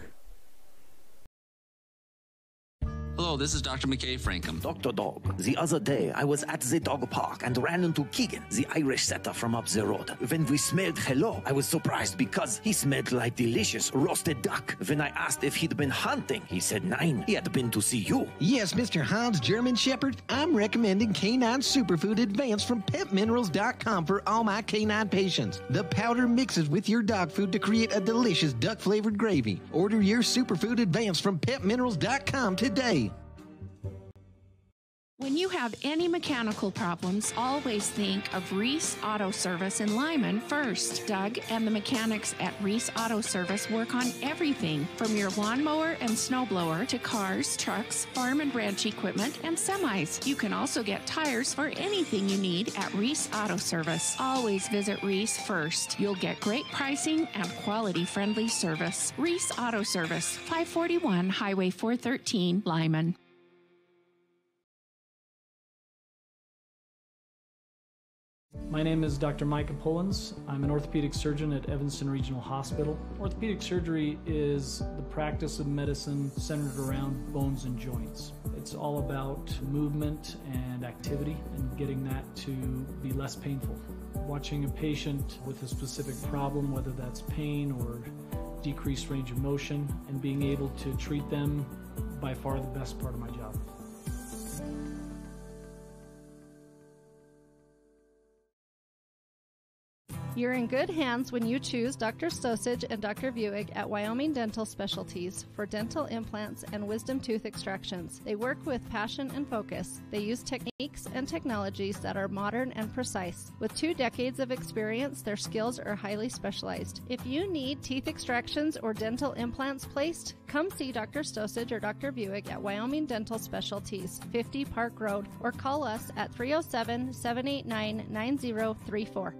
Hello, this is Dr. McKay Frankham. Dr. Dog, the other day I was at the dog park and ran into Keegan, the Irish setter from up the road. When we smelled hello, I was surprised because he smelled like delicious roasted duck. When I asked if he'd been hunting, he said nein, he had been to see you. Yes, Mr. Hans German Shepherd, I'm recommending Canine Superfood Advanced from PetMinerals.com for all my canine patients. The powder mixes with your dog food to create a delicious duck-flavored gravy. Order your Superfood Advanced from PetMinerals.com today. When you have any mechanical problems, always think of Reese Auto Service in Lyman first. Doug and the mechanics at Reese Auto Service work on everything from your lawnmower and snowblower to cars, trucks, farm and ranch equipment, and semis. You can also get tires for anything you need at Reese Auto Service. Always visit Reese first. You'll get great pricing and quality-friendly service. Reese Auto Service, 541 Highway 413, Lyman. My name is Dr. Micah Pullins. I'm an orthopedic surgeon at Evanston Regional Hospital. Orthopedic surgery is the practice of medicine centered around bones and joints. It's all about movement and activity and getting that to be less painful. Watching a patient with a specific problem, whether that's pain or decreased range of motion, and being able to treat them, by far the best part of my job. You're in good hands when you choose Dr. Stosage and Dr. Buick at Wyoming Dental Specialties for dental implants and wisdom tooth extractions. They work with passion and focus. They use techniques and technologies that are modern and precise. With 2 decades of experience, their skills are highly specialized. If you need teeth extractions or dental implants placed, come see Dr. Stosage or Dr. Buick at Wyoming Dental Specialties, 50 Park Road, or call us at 307-789-9034.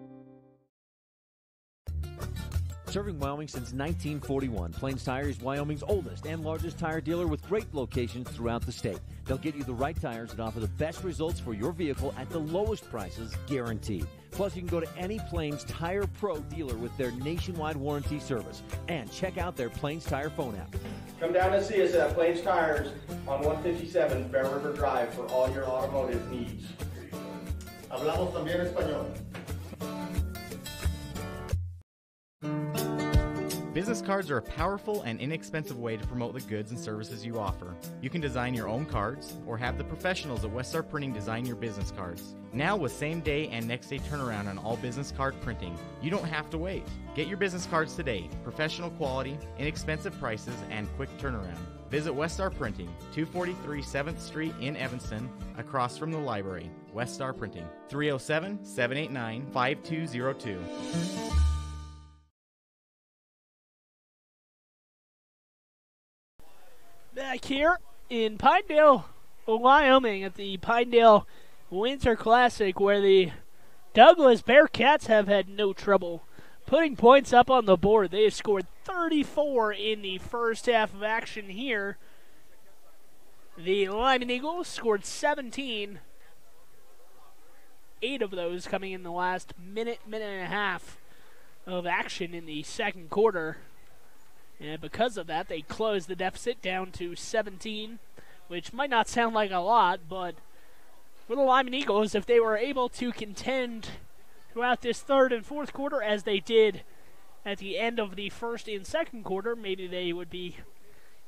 Serving Wyoming since 1941, Plains Tire is Wyoming's oldest and largest tire dealer with great locations throughout the state. They'll get you the right tires that offer the best results for your vehicle at the lowest prices, guaranteed. Plus, you can go to any Plains Tire Pro dealer with their nationwide warranty service. And check out their Plains Tire phone app. Come down and see us at Plains Tires on 157 Bear River Drive for all your automotive needs. Hablamos también español. Business cards are a powerful and inexpensive way to promote the goods and services you offer. You can design your own cards or have the professionals at Westar Printing design your business cards. Now with same-day and next-day turnaround on all business card printing, you don't have to wait. Get your business cards today. Professional quality, inexpensive prices, and quick turnaround. Visit Westar Printing, 243 7th Street in Evanston, across from the library. Westar Printing, 307-789-5202. Back here in Pinedale, Wyoming at the Pinedale Winter Classic, where the Douglas Bearcats have had no trouble putting points up on the board. They have scored 34 in the first half of action here. The Lyman Eagles scored 17. 8 of those coming in the last minute and a half of action in the second quarter. And because of that, they closed the deficit down to 17, which might not sound like a lot, but for the Lyman Eagles, if they were able to contend throughout this third and fourth quarter as they did at the end of the first and second quarter, maybe they would be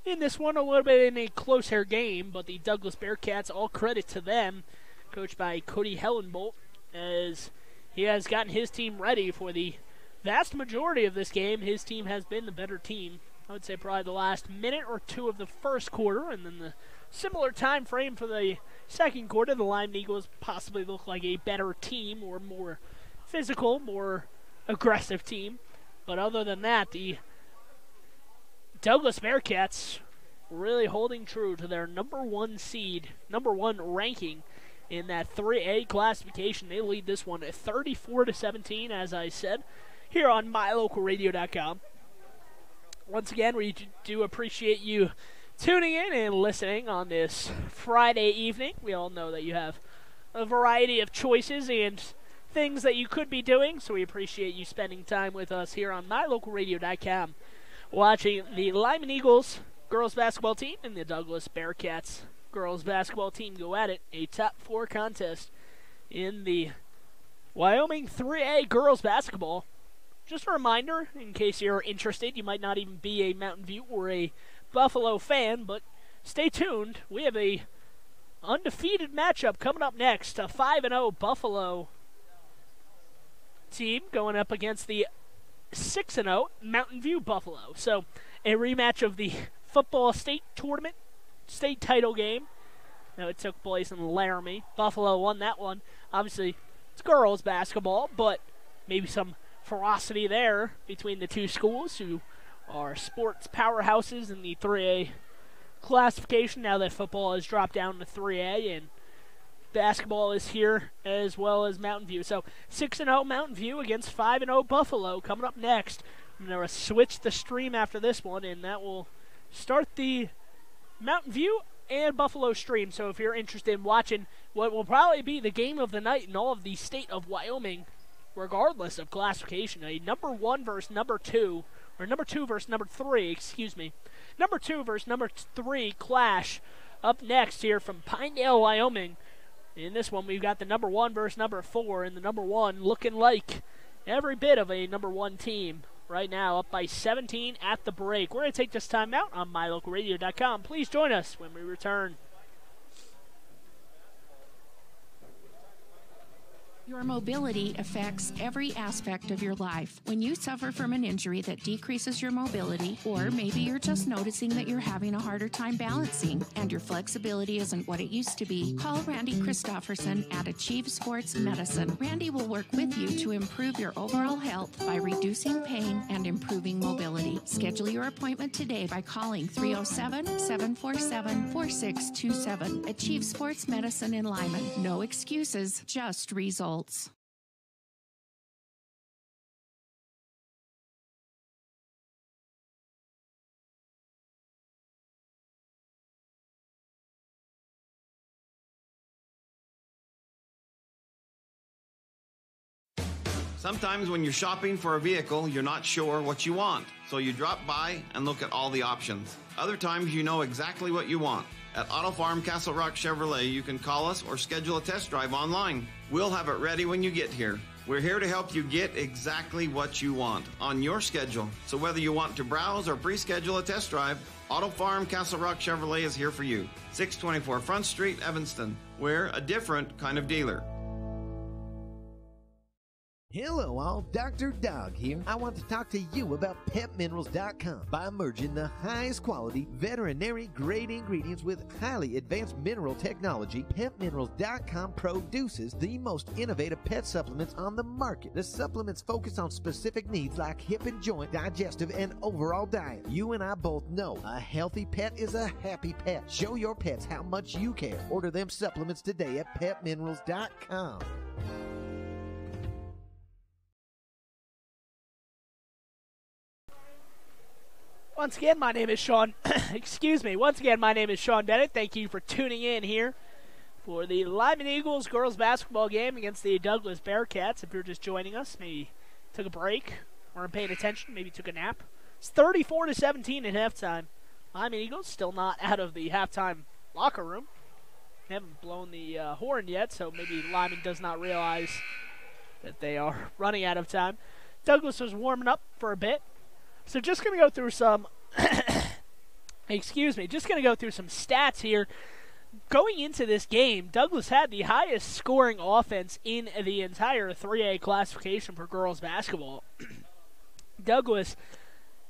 in this one a little bit in a closer game. But the Douglas Bearcats, all credit to them, coached by Cody Hellenbolt, as he has gotten his team ready for the vast majority of this game. His team has been the better team. I would say probably the last minute or two of the first quarter, and then the similar time frame for the second quarter, the Lyman Eagles possibly look like a better team, or more physical, more aggressive team. But other than that, the Douglas Bearcats really holding true to their number one ranking in that 3A classification. They lead this one at 34-17, as I said, here on mylocalradio.com. Once again, we do appreciate you tuning in and listening on this Friday evening. We all know that you have a variety of choices and things that you could be doing, so we appreciate you spending time with us here on mylocalradio.com, watching the Lyman Eagles girls basketball team and the Douglas Bearcats girls basketball team go at it, a top 4 contest in the Wyoming 3A girls basketball. Just a reminder, in case you're interested, you might not even be a Mountain View or a Buffalo fan, but stay tuned. We have a undefeated matchup coming up next. A 5-0 Buffalo team going up against the 6-0 Mountain View Buffalo. So a rematch of the football state tournament, state title game. Now, it took place in Laramie. Buffalo won that one. Obviously, it's girls basketball, but maybe some ferocity there between the two schools who are sports powerhouses in the 3A classification now that football has dropped down to 3A and basketball is here as well as Mountain View. So 6-0 Mountain View against 5-0 Buffalo coming up next. I'm going to switch the stream after this one, and that will start the Mountain View and Buffalo stream. So if you're interested in watching what will probably be the game of the night in all of the state of Wyoming, regardless of classification, a number 1 versus number 2, or number 2 versus number 3, excuse me. Number 2 versus number 3 clash up next here from Pinedale, Wyoming. In this one, we've got the number 1 versus number 4, and the number 1 looking like every bit of a number 1 team right now, up by 17 at the break. We're going to take this time out on mylocalradio.com. Please join us when we return. Your mobility affects every aspect of your life. When you suffer from an injury that decreases your mobility, or maybe you're just noticing that you're having a harder time balancing and your flexibility isn't what it used to be, call Randy Christofferson at Achieve Sports Medicine. Randy will work with you to improve your overall health by reducing pain and improving mobility. Schedule your appointment today by calling 307-747-4627. Achieve Sports Medicine in Lyman. No excuses, just results. Sometimes when you're shopping for a vehicle, you're not sure what you want, so you drop by and look at all the options. Other times you know exactly what you want. At Auto Farm Castle Rock Chevrolet, you can call us or schedule a test drive online. We'll have it ready when you get here. We're here to help you get exactly what you want on your schedule. So whether you want to browse or pre-schedule a test drive, Auto Farm Castle Rock Chevrolet is here for you. 624 Front Street, Evanston. We're a different kind of dealer. Hello all, Dr. Dog here. I want to talk to you about PetMinerals.com. By merging the highest quality veterinary grade ingredients with highly advanced mineral technology, PetMinerals.com produces the most innovative pet supplements on the market. The supplements focus on specific needs like hip and joint, digestive, and overall diet. You and I both know a healthy pet is a happy pet. Show your pets how much you care. Order them supplements today at PetMinerals.com. Once again, my name is Sean. Once again, my name is Sean Bennett. Thank you for tuning in here for the Lyman Eagles girls basketball game against the Douglas Bearcats. If you're just joining us, maybe took a break, weren't paying attention, maybe took a nap. It's 34-17 at halftime. Lyman Eagles still not out of the halftime locker room. They haven't blown the horn yet, so maybe Lyman does not realize that they are running out of time. Douglas was warming up for a bit. So just going to go through some, just going to go through some stats here. Going into this game, Douglas had the highest scoring offense in the entire 3A classification for girls basketball. Douglas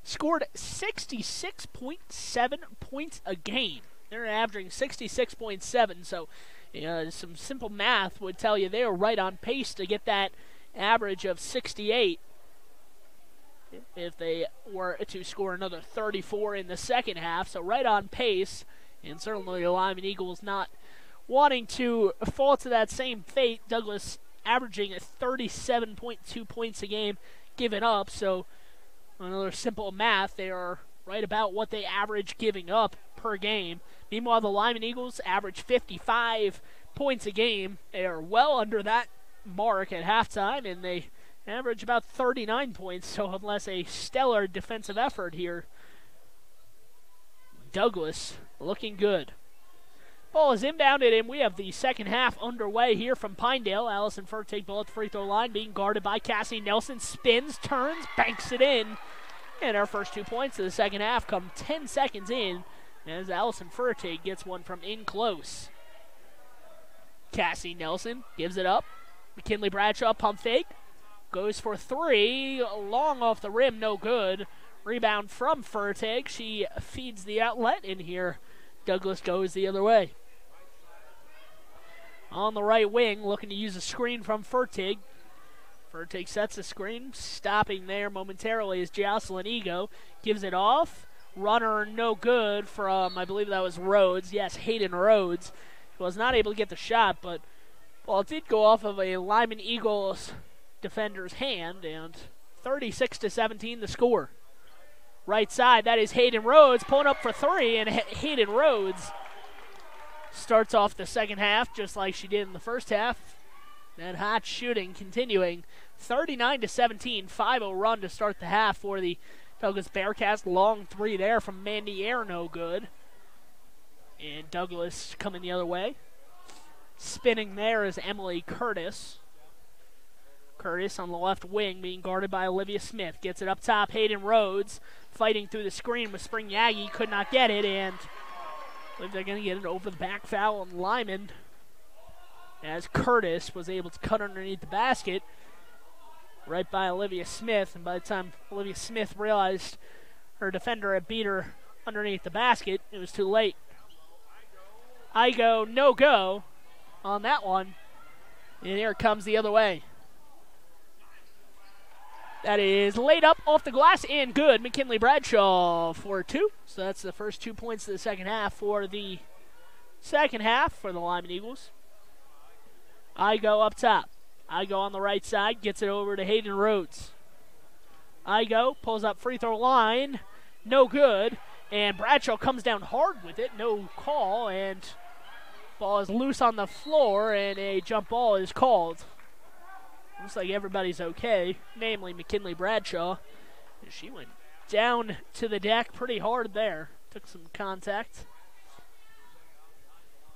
scored 66.7 points a game. They're averaging 66.7, so some simple math would tell you they are right on pace to get that average of 68. If they were to score another 34 in the second half. So right on pace, and certainly the Lyman Eagles not wanting to fall to that same fate. Douglas averaging 37.2 points a game given up. So another simple math, they are right about what they average giving up per game. Meanwhile, the Lyman Eagles average 55 points a game. They are well under that mark at halftime, and they average about 39 points, so unless a stellar defensive effort here, Douglas looking good. Ball is inbounded, and we have the second half underway here from Pinedale. Allison Furtick ball at the free throw line, being guarded by Cassie Nelson. Spins, turns, banks it in. And our first 2 points of the second half come 10 seconds in as Allison Furtick gets one from in close. Cassie Nelson gives it up. McKinley Bradshaw pump fake. Goes for three. Long off the rim, no good. Rebound from Furtick. She feeds the outlet in here. Douglas goes the other way. On the right wing, looking to use a screen from Furtick. Furtick sets the screen. Stopping there momentarily is Jocelyn Ego. Gives it off. Runner no good from, I believe that was Rhodes. Yes, Hayden Rhodes. He was not able to get the shot, but, well, it did go off of a Lyman Eagles defender's hand, and 36-17 the score. Right side, that is Hayden Rhodes pulling up for three, and Hayden Rhodes starts off the second half just like she did in the first half. That hot shooting continuing. 39-17, 5-0 run to start the half for the Douglas Bearcats. Long three there from Mandy Air, no good. And Douglas coming the other way. Spinning there is Emily Curtis. Curtis on the left wing being guarded by Olivia Smith. Gets it up top, Hayden Rhodes fighting through the screen with Spring Yagi. Could not get it, and I believe they're going to get it over the back foul on Lyman as Curtis was able to cut underneath the basket right by Olivia Smith, and by the time Olivia Smith realized her defender had beat her underneath the basket, it was too late. Igo no go on that one, and here it comes the other way. That is laid up off the glass and good. McKinley Bradshaw for two. So that's the first 2 points of the second half for the Lyman Eagles. Igo up top. Igo on the right side. Gets it over to Hayden Rhodes. Igo pulls up free throw line. No good. And Bradshaw comes down hard with it. No call. And ball is loose on the floor. And a jump ball is called. Looks like everybody's okay, namely McKinley Bradshaw. She went down to the deck pretty hard there. Took some contact.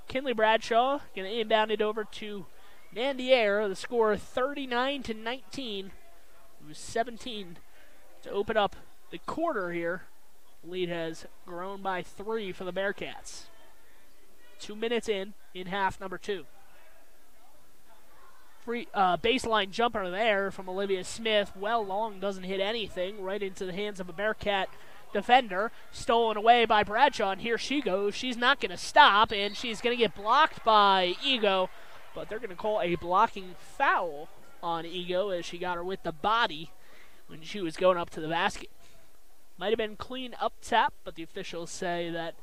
McKinley Bradshaw going to inbound it over to Mandy Air. The score 39-19. It was 17 to open up the quarter here. Lead has grown by 3 for the Bearcats. 2 minutes in half number 2. Free baseline jumper there from Olivia Smith. Well long, doesn't hit anything. Right into the hands of a Bearcat defender. Stolen away by Bradshaw, and here she goes. She's not going to stop, and she's going to get blocked by Ego. But they're going to call a blocking foul on Ego as she got her with the body when she was going up to the basket. Might have been clean up top, but the officials say that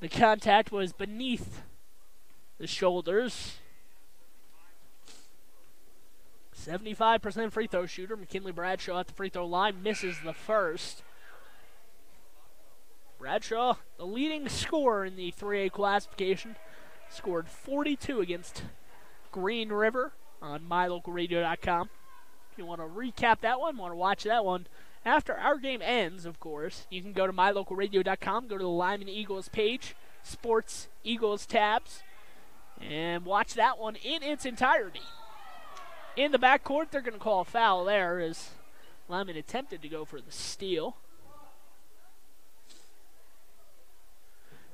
the contact was beneath the shoulders. 75% free throw shooter. McKinley Bradshaw at the free throw line misses the first. Bradshaw, the leading scorer in the 3A classification, scored 42 against Green River on mylocalradio.com. If you want to recap that one, want to watch that one after our game ends, of course, you can go to mylocalradio.com, go to the Lyman Eagles page, Sports Eagles tabs, and watch that one in its entirety. In the backcourt, they're going to call a foul there as Lyman attempted to go for the steal.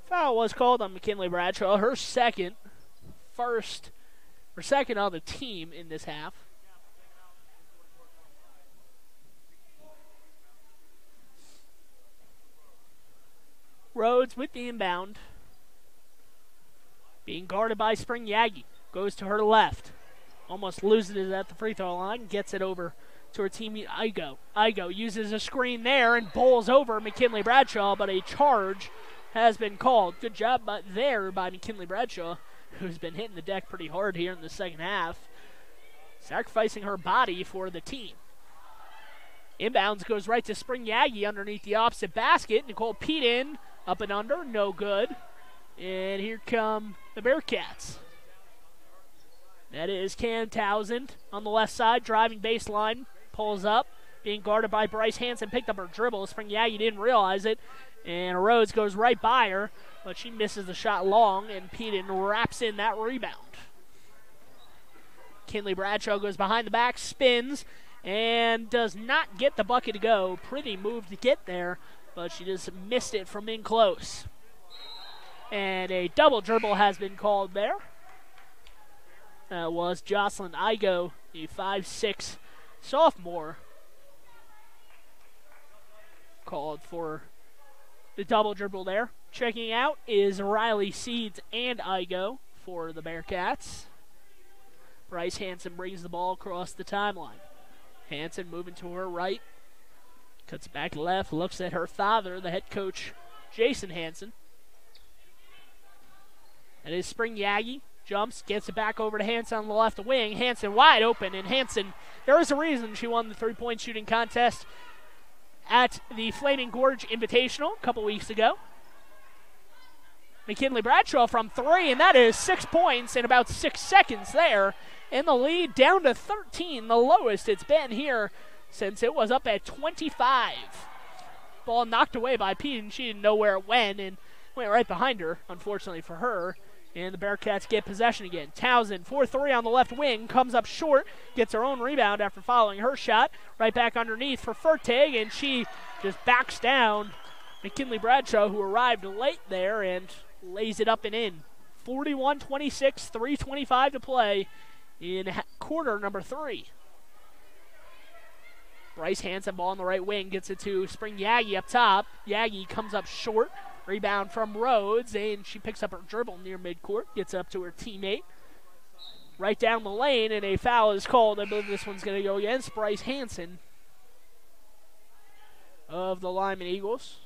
Foul was called on McKinley Bradshaw, her second on the team in this half. Rhodes with the inbound. Being guarded by Spring Yagi. Goes to her left. Almost loses it at the free throw line. Gets it over to her teammate Igo. Igo uses a screen there and bowls over McKinley Bradshaw, but a charge has been called. Good job by McKinley Bradshaw, who's been hitting the deck pretty hard here in the second half. Sacrificing her body for the team. Inbounds goes right to Spring Yagi underneath the opposite basket. Nicole Peden up and under, no good. And here come the Bearcats. That is Cam Townsend on the left side, driving baseline, pulls up, being guarded by Bryce Hansen, picked up her dribble. Spring Yagi didn't realize it, and Rhodes goes right by her, but she misses the shot long, and Peden wraps in that rebound. Kinley Bradshaw goes behind the back, spins, and does not get the bucket to go. Pretty move to get there, but she just missed it from in close. And a double dribble has been called there. That was Jocelyn Igo, the 5'6" sophomore, called for the double dribble there. Checking out is Riley Seeds and Igo for the Bearcats. Bryce Hansen brings the ball across the timeline. Hansen moving to her right. Cuts back left, looks at her father, the head coach, Jason Hansen. That is Spring Yagi. Jumps, gets it back over to Hansen on the left wing. Hansen wide open, and Hansen, there is a reason she won the three-point shooting contest at the Flaming Gorge Invitational a couple weeks ago. McKinley Bradshaw from three, and that is 6 points in about 6 seconds there. And the lead down to 13, the lowest it's been here since it was up at 25. Ball knocked away by Pete, and she didn't know where it went, and went right behind her, unfortunately for her. And the Bearcats get possession again. Townsend, 4-3 on the left wing, comes up short, gets her own rebound after following her shot. Right back underneath for Fertig, and she just backs down McKinley Bradshaw, who arrived late there, and lays it up and in. 41-26, 3:25 to play in quarter number 3. Bryce Hansen, ball on the right wing, gets it to Spring Yagi up top. Yagi comes up short. Rebound from Rhodes, and she picks up her dribble near midcourt, gets up to her teammate. Right down the lane, and a foul is called. I believe this one's going to go against Bryce Hansen of the Lyman Eagles.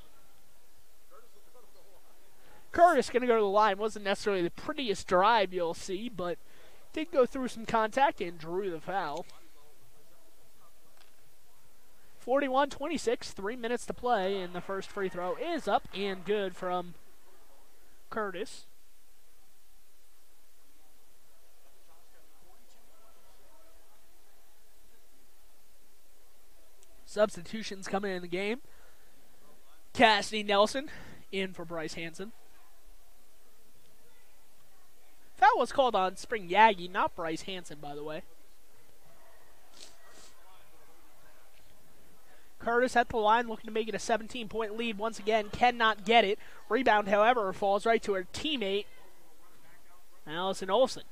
Curtis going to go to the line. Wasn't necessarily the prettiest drive you'll see, but did go through some contact and drew the foul. 41-26, 3 minutes to play, and the first free throw is up and good from Curtis. Substitutions coming in the game. Cassidy Nelson in for Bryce Hansen. Foul was called on Spring Yagi, not Bryce Hansen, by the way. Curtis at the line looking to make it a 17-point lead once again. Cannot get it. Rebound, however, falls right to her teammate, Allison Olsen.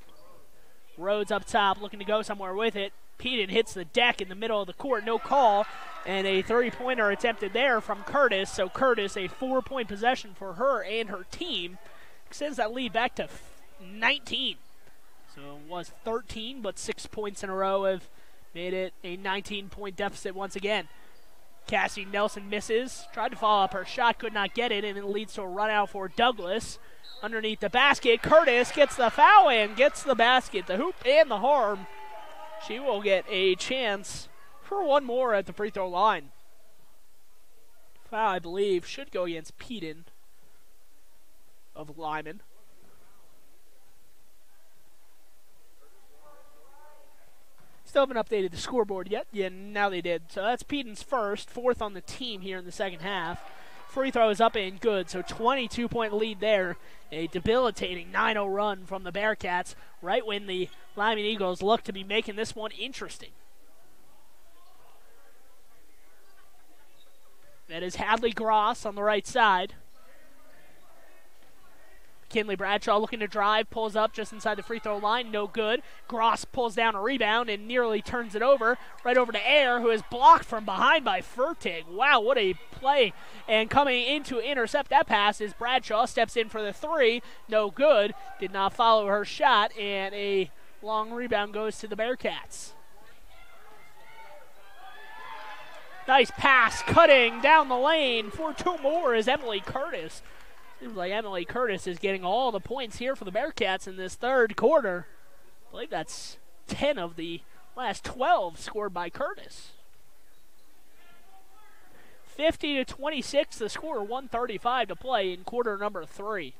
Rhodes up top looking to go somewhere with it. Peden hits the deck in the middle of the court. No call. And a three-pointer attempted there from Curtis. So Curtis, a 4-point possession for her and her team. Extends that lead back to 19. So it was 13, but 6 points in a row have made it a 19-point deficit once again. Cassie Nelson misses, tried to follow up her shot, could not get it, and it leads to a run out for Douglas. Underneath the basket, Curtis gets the foul and gets the basket, the hoop and the harm. She will get a chance for one more at the free throw line. Foul, I believe, should go against Peden of Lyman. Still haven't updated the scoreboard yet. Yeah, now they did. So that's Peden's first, 4th on the team here in the second half. Free throw is up and good, so 22-point lead there. A debilitating 9-0 run from the Bearcats right when the Lyman Eagles look to be making this one interesting. That is Hadley Gross on the right side. Kinley Bradshaw looking to drive, pulls up just inside the free throw line, no good. Gross pulls down a rebound and nearly turns it over, right over to Ayer, who is blocked from behind by Fertig. Wow, what a play. And coming in to intercept that pass is Bradshaw, steps in for the three, no good. Did not follow her shot, and a long rebound goes to the Bearcats. Nice pass, cutting down the lane for 2 more is Emily Curtis. Seems like Emily Curtis is getting all the points here for the Bearcats in this third quarter. I believe that's 10 of the last 12 scored by Curtis. 50-26 the score, 1:35 to play in quarter number 3.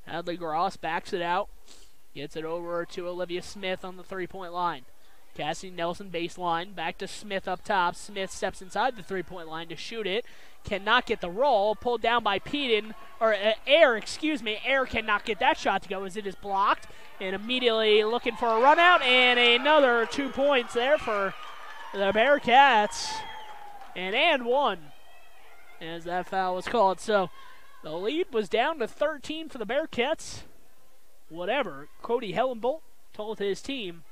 Hadley Gross backs it out. Gets it over to Olivia Smith on the three-point line. Cassie Nelson baseline, back to Smith up top. Smith steps inside the three-point line to shoot it. Cannot get the roll. Pulled down by Air cannot get that shot to go as it is blocked. And immediately looking for a run out. And another 2 points there for the Bearcats. And one as that foul was called. So the lead was down to 13 for the Bearcats. Whatever Cody Hellenbolt told his team,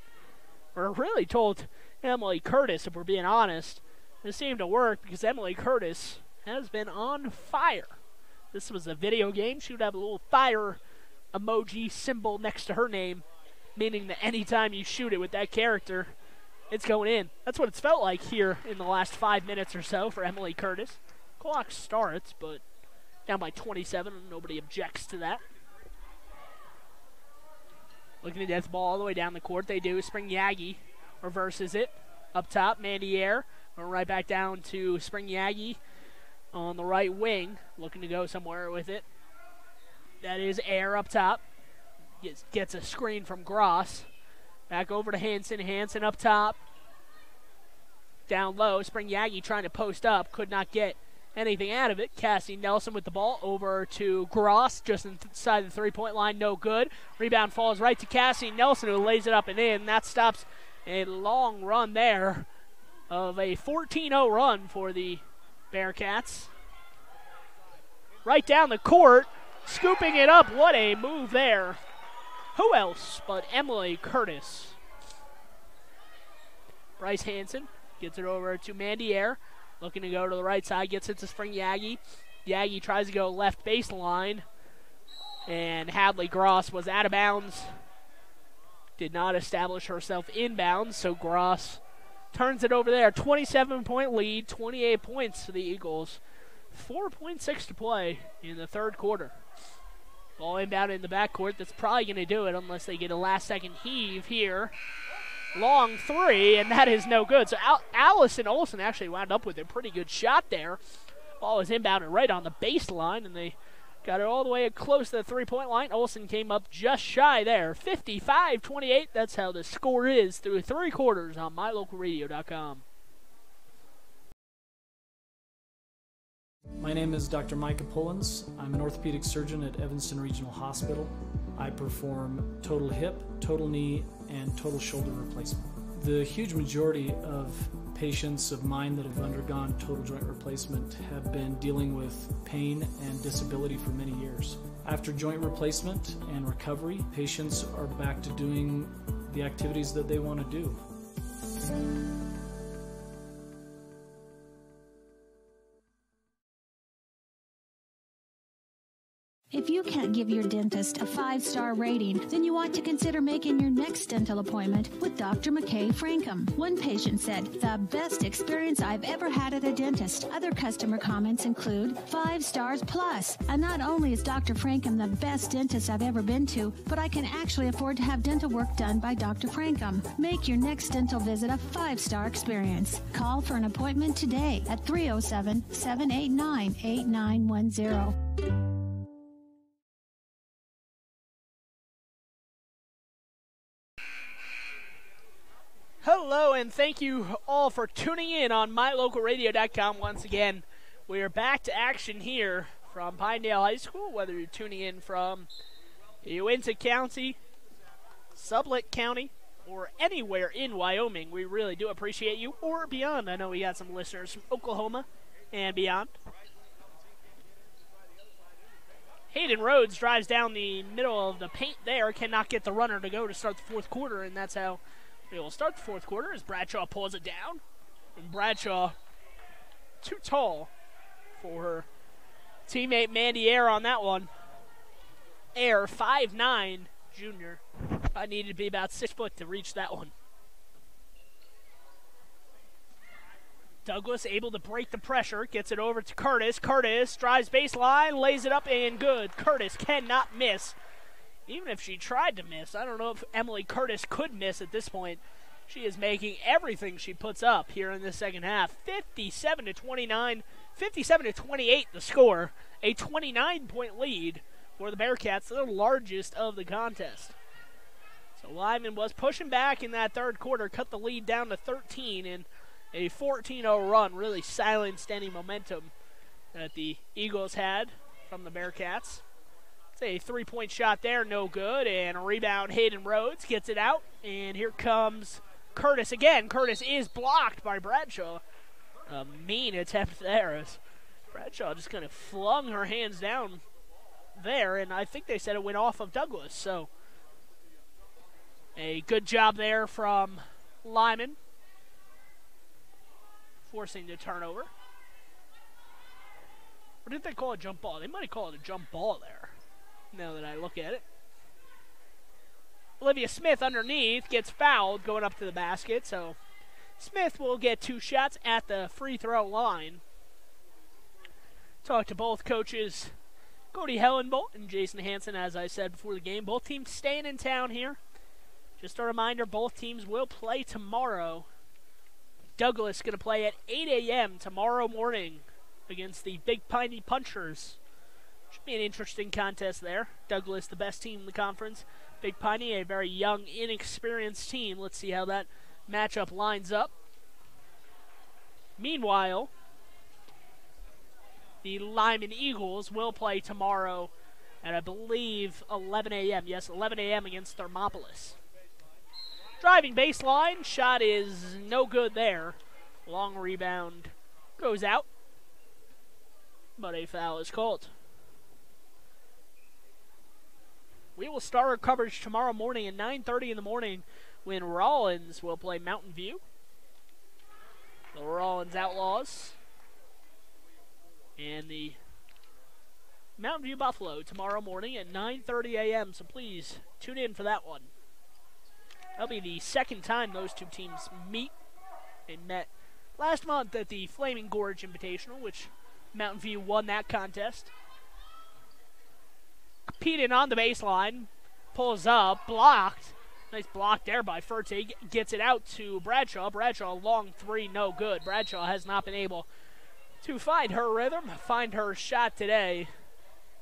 or really told Emily Curtis, if we're being honest, this seemed to work because Emily Curtis has been on fire. This was a video game. She would have a little fire emoji symbol next to her name, meaning that anytime you shoot it with that character, it's going in. That's what it's felt like here in the last 5 minutes or so for Emily Curtis. Clock starts, but down by 27, and nobody objects to that. Looking to get the ball all the way down the court. They do. Spring Yagi reverses it. Up top, Mandy Air. Right back down to Spring Yagi on the right wing. Looking to go somewhere with it. That is Air up top. Gets a screen from Gross. Back over to Hanson. Hanson up top. Down low. Spring Yagi trying to post up. Could not get anything out of it. Cassie Nelson with the ball over to Gross, just inside the three-point line, no good. Rebound falls right to Cassie Nelson, who lays it up and in. That stops a long run there of a 14-0 run for the Bearcats. Right down the court, scooping it up. What a move there. Who else but Emily Curtis? Bryce Hanson gets it over to Mandy Air. Looking to go to the right side, gets it to Spring Yagi. Yagi tries to go left baseline, and Hadley Gross was out of bounds. Did not establish herself inbounds, so Gross turns it over there. 27-point lead, 28 points for the Eagles. 4.6 to play in the third quarter. Ball inbound in the backcourt. That's probably going to do it unless they get a last-second heave here. Long three, and that is no good. So Allison Olsen actually wound up with a pretty good shot there. Ball was inbounded right on the baseline, and they got it all the way close to the three-point line. Olsen came up just shy there. 55-28, that's how the score is through three quarters on mylocalradio.com. My name is Dr. Micah Pullins. I'm an orthopedic surgeon at Evanston Regional Hospital. I perform total hip, total knee, and total shoulder replacement. The huge majority of patients of mine that have undergone total joint replacement have been dealing with pain and disability for many years. After joint replacement and recovery, patients are back to doing the activities that they want to do. If you can't give your dentist a 5-star rating, then you want to consider making your next dental appointment with Dr. McKay Frankham. One patient said, "The best experience I've ever had at a dentist." Other customer comments include 5 stars plus. And not only is Dr. Frankham the best dentist I've ever been to, but I can actually afford to have dental work done by Dr. Frankham. Make your next dental visit a 5-star experience. Call for an appointment today at 307-789-8910. Hello, and thank you all for tuning in on mylocalradio.com once again. We are back to action here from Pinedale High School, whether you're tuning in from Uintah County, Sublette County, or anywhere in Wyoming. We really do appreciate you, or beyond. I know we got some listeners from Oklahoma and beyond. Hayden Rhodes drives down the middle of the paint there, cannot get the runner to go to start the fourth quarter, and that's how we will start the fourth quarter as Bradshaw pulls it down. And Bradshaw, too tall for her teammate Mandy Air on that one. Air, 5'9", junior. I needed to be about 6 foot to reach that one. Douglas able to break the pressure, gets it over to Curtis. Curtis drives baseline, lays it up, and good. Curtis cannot miss. Even if she tried to miss, I don't know if Emily Curtis could miss at this point. She is making everything she puts up here in the second half. 57-29, 57-28 the score. A 29-point lead for the Bearcats, the largest of the contest. So Lyman was pushing back in that third quarter, cut the lead down to 13, and a 14-0 run really silenced any momentum that the Eagles had from the Bearcats. It's a three-point shot there, no good, and a rebound. Hayden Rhodes gets it out, and here comes Curtis again. Curtis is blocked by Bradshaw. A mean attempt there as Bradshaw just kind of flung her hands down there, and I think they said it went off of Douglas. So a good job there from Lyman, forcing the turnover. Or did they call it a jump ball? They might have called it a jump ball there, now that I look at it. Olivia Smith underneath gets fouled going up to the basket, so Smith will get 2 shots at the free throw line. Talked to both coaches, Cody Hellenbolt and Jason Hansen, as I said before the game. Both teams staying in town here. Just a reminder, both teams will play tomorrow. Douglas going to play at 8 a.m. tomorrow morning against the Big Piney Punchers. Should be an interesting contest there. Douglas, the best team in the conference. Big Piney, a very young, inexperienced team. Let's see how that matchup lines up. Meanwhile, the Lyman Eagles will play tomorrow at, I believe, 11 a.m. Yes, 11 a.m. against Thermopolis. Driving baseline, shot is no good there. Long rebound goes out, but a foul is called. We will start our coverage tomorrow morning at 9:30 in the morning when Rollins will play Mountain View. The Rollins Outlaws and the Mountain View Buffalo tomorrow morning at 9:30 a.m. So please tune in for that one. That'll be the second time those two teams meet. They met last month at the Flaming Gorge Invitational, which Mountain View won that contest. Peden on the baseline, pulls up, blocked. Nice block there by Fertig. Gets it out to Bradshaw. Bradshaw, long three, no good. Bradshaw has not been able to find her rhythm, find her shot today.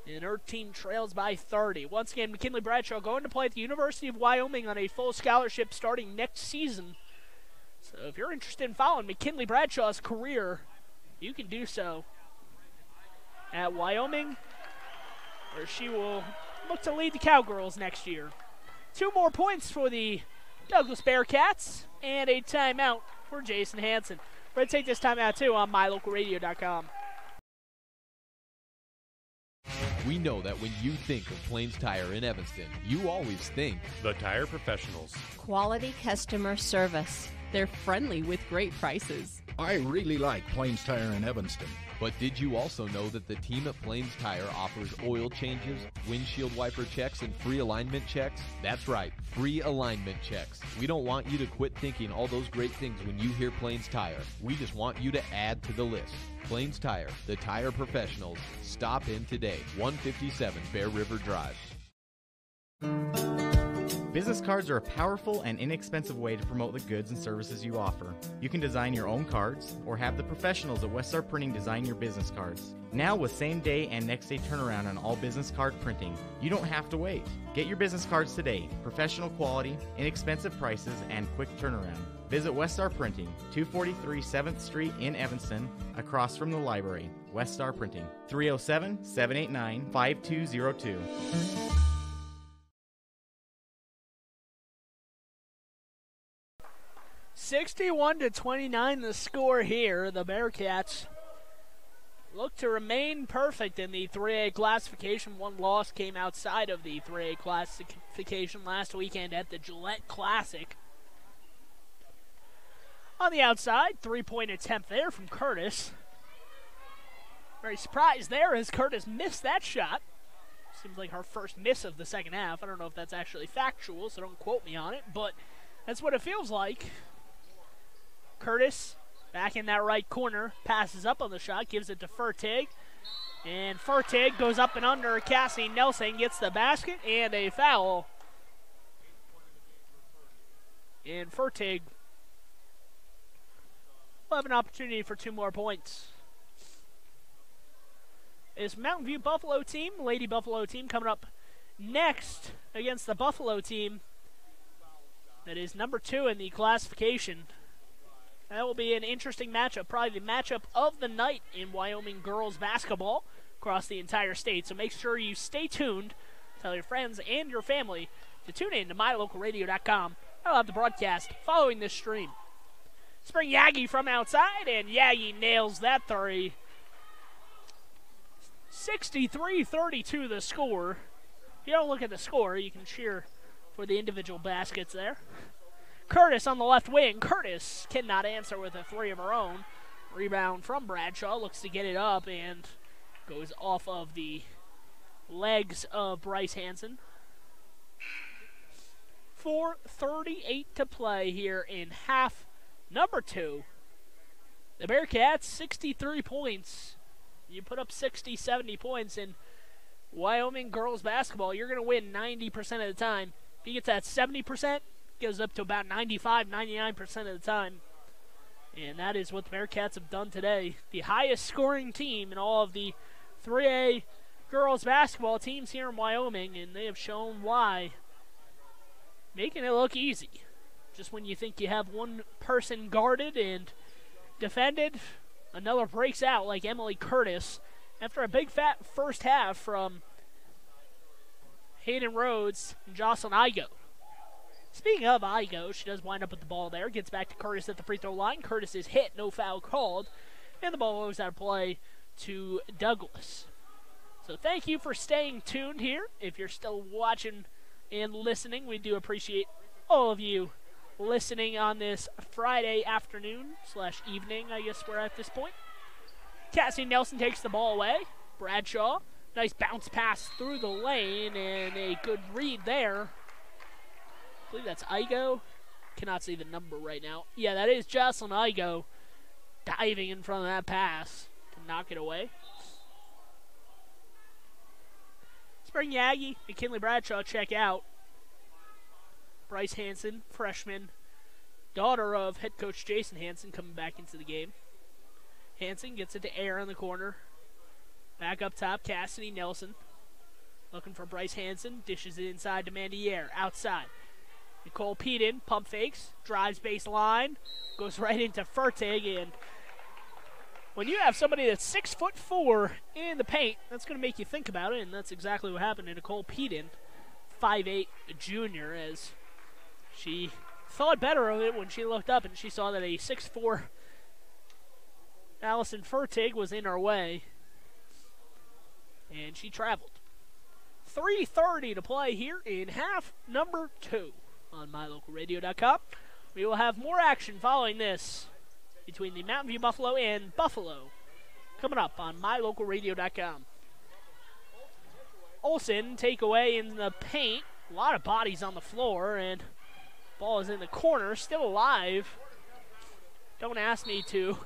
And her team trails by 30. Once again, McKinley Bradshaw going to play at the University of Wyoming on a full scholarship starting next season. So if you're interested in following McKinley Bradshaw's career, you can do so at Wyoming, where she will look to lead the Cowgirls next year. 2 more points for the Douglas Bearcats and a timeout for Jason Hansen. We're going to take this timeout too on mylocalradio.com. We know that when you think of Plains Tire in Evanston, you always think the Tire Professionals. Quality customer service. They're friendly with great prices. I really like Plains Tire in Evanston. But did you also know that the team at Plains Tire offers oil changes, windshield wiper checks, and free alignment checks? That's right, free alignment checks. We don't want you to quit thinking all those great things when you hear Plains Tire. We just want you to add to the list. Plains Tire, the tire professionals. Stop in today, 157 Bear River Drive. Business cards are a powerful and inexpensive way to promote the goods and services you offer. You can design your own cards or have the professionals at Weststar Printing design your business cards. Now with same day and next day turnaround on all business card printing, you don't have to wait. Get your business cards today. Professional quality, inexpensive prices, and quick turnaround. Visit Weststar Printing, 243 7th Street in Evanston, across from the library. Weststar Printing, 307-789-5202. 61-29 the score here. The Bearcats look to remain perfect in the 3A classification. One loss came outside of the 3A classification last weekend at the Gillette Classic. On the outside, 3-point attempt there from Curtis. Very surprised there as Curtis missed that shot. Seems like her first miss of the second half. I don't know if that's actually factual, so don't quote me on it, but that's what it feels like. Curtis, back in that right corner, passes up on the shot, gives it to Fertig. And Fertig goes up and under. Cassie Nelson gets the basket and a foul. And Fertig will have an opportunity for 2 more points. This Mountain View Buffalo team, Lady Buffalo team, coming up next against the Buffalo team that is number 2 in the classification. That will be an interesting matchup, probably the matchup of the night in Wyoming girls basketball across the entire state. So make sure you stay tuned. Tell your friends and your family to tune in to mylocalradio.com. I'll have the broadcast following this stream. Spring Yagi from outside, and Yagi nails that three. 63-32 the score. If you don't look at the score, you can cheer for the individual baskets there. Curtis on the left wing. Curtis cannot answer with a three of her own. Rebound from Bradshaw. Looks to get it up and goes off of the legs of Bryce Hansen. 4:38 to play here in half number 2. The Bearcats, 63 points. You put up 60, 70 points in Wyoming girls basketball, you're going to win 90% of the time. If you get that 70%, goes up to about 95, 99% of the time. And that is what the Bearcats have done today. The highest scoring team in all of the 3A girls basketball teams here in Wyoming, and they have shown why. Making it look easy. Just when you think you have one person guarded and defended, another breaks out like Emily Curtis after a big fat first half from Hayden Rhodes and Jocelyn Igo. Speaking of Igo, she does wind up with the ball there. Gets back to Curtis at the free throw line. Curtis is hit, no foul called. And the ball goes out of play to Douglas. So thank you for staying tuned here. If you're still watching and listening, we do appreciate all of you listening on this Friday afternoon / evening, I guess we're at this point. Cassie Nelson takes the ball away. Bradshaw, nice bounce pass through the lane and a good read there. I believe that's Igo. Cannot see the number right now. Yeah, that is Jocelyn Igo diving in front of that pass to knock it away. Spring Yagi, McKinley Bradshaw check out. Bryce Hansen, freshman, daughter of head coach Jason Hansen, coming back into the game. Hansen gets it to Air in the corner. Back up top, Cassidy Nelson. Looking for Bryce Hansen, dishes it inside to Mandy Air, outside. Nicole Peden, pump fakes, drives baseline, goes right into Fertig, and when you have somebody that's 6'4" in the paint, that's going to make you think about it, and that's exactly what happened to Nicole Peden, 5'8" junior, as she thought better of it when she looked up and she saw that a 6'4" Allison Fertig was in her way, and she traveled. 3:30 to play here in half number 2 on mylocalradio.com. We will have more action following this between the Mountain View Buffalo and Buffalo coming up on mylocalradio.com. Olsen takeaway in the paint. A lot of bodies on the floor, and ball is in the corner, still alive. Don't ask me to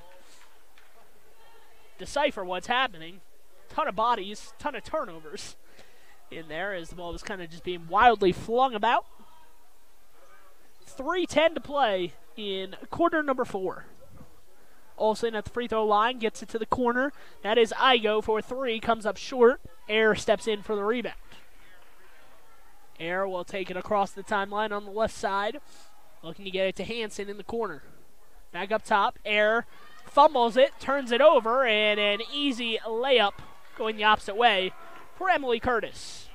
decipher what's happening. Ton of bodies, ton of turnovers in there as the ball was kind of just being wildly flung about. 3:10 to play in quarter number 4. Olsen at the free throw line, gets it to the corner. That is Igo for 3, comes up short. Air steps in for the rebound. Air will take it across the timeline on the left side. Looking to get it to Hansen in the corner. Back up top, Air fumbles it, turns it over, and an easy layup going the opposite way for Emily Curtis.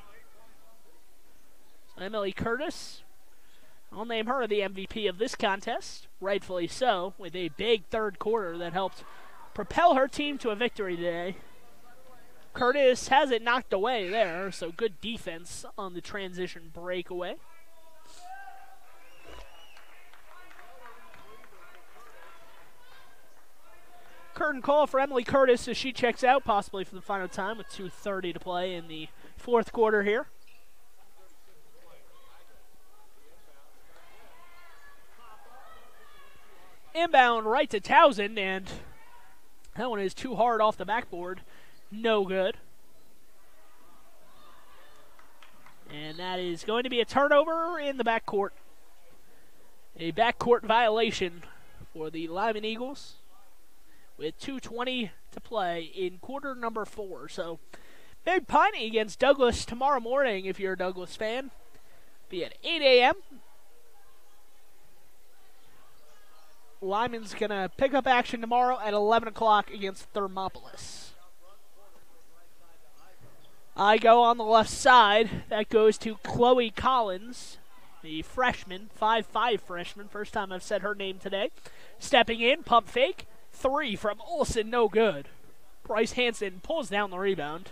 So Emily Curtis, I'll name her the MVP of this contest, rightfully so, with a big third quarter that helped propel her team to a victory today. Curtis has it knocked away there, so good defense on the transition breakaway. Curtain call for Emily Curtis as she checks out, possibly for the final time with 2:30 to play in the fourth quarter here. Inbound right to Townsend, and that one is too hard off the backboard. No good. And that is going to be a turnover in the backcourt. A backcourt violation for the Lyman Eagles with 2:20 to play in quarter number 4. So, big Piney against Douglas tomorrow morning if you're a Douglas fan. Be at 8 a.m. Lyman's going to pick up action tomorrow at 11 o'clock against Thermopolis. I go on the left side. That goes to Chloe Collins, the freshman, 5'5" freshman. First time I've said her name today. Stepping in, pump fake. 3 from Olsen, no good. Bryce Hansen pulls down the rebound.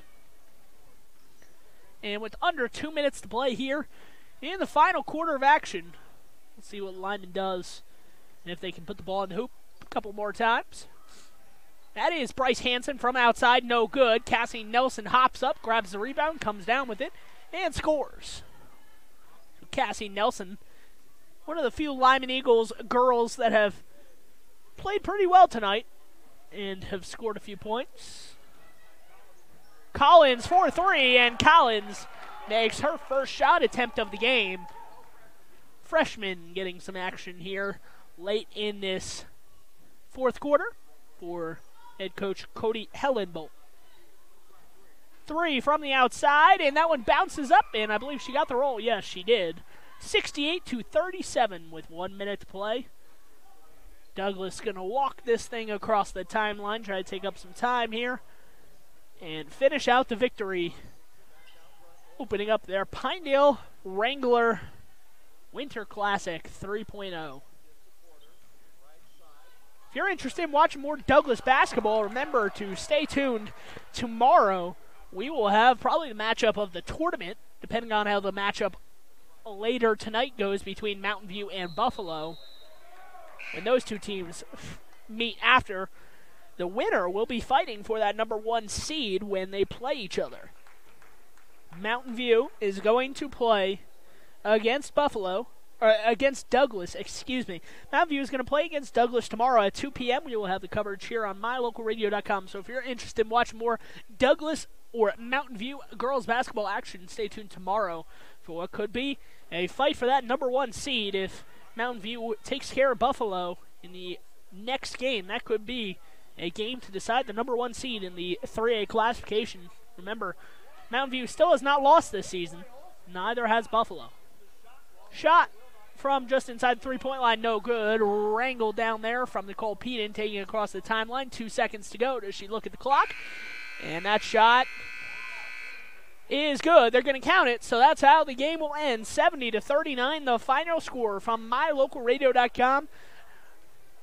And with under 2 minutes to play here in the final quarter of action, let's see what Lyman does and if they can put the ball in the hoop a couple more times. That is Bryce Hansen from outside, no good. Cassie Nelson hops up, grabs the rebound, comes down with it, and scores. Cassie Nelson, one of the few Lyman Eagles girls that have played pretty well tonight and have scored a few points. Collins for 3, and Collins makes her first shot attempt of the game. Freshman getting some action here late in this fourth quarter for head coach Cody Hellenbolt. 3 from the outside, and that one bounces up, and I believe she got the roll. Yes, she did. 68-37 with 1 minute to play. Douglas going to walk this thing across the timeline, try to take up some time here, and finish out the victory. Opening up their Pinedale Wrangler Winter Classic 3.0. If you're interested in watching more Douglas basketball, remember to stay tuned. Tomorrow, we will have probably the matchup of the tournament, depending on how the matchup later tonight goes between Mountain View and Buffalo. When those two teams meet after, the winner will be fighting for that number 1 seed when they play each other. Mountain View is going to play against against Douglas, excuse me. Mountain View is going to play against Douglas tomorrow at 2 p.m. We will have the coverage here on mylocalradio.com. So if you're interested in watching more Douglas or Mountain View girls basketball action, stay tuned tomorrow for what could be a fight for that number 1 seed. If Mountain View takes care of Buffalo in the next game, that could be a game to decide the number 1 seed in the 3A classification. Remember, Mountain View still has not lost this season. Neither has Buffalo. Shot from just inside the three-point line, no good. Wrangled down there from Nicole Peden, taking it across the timeline. 2 seconds to go. Does she look at the clock? And that shot is good. They're going to count it, so that's how the game will end. 70-39, the final score from mylocalradio.com.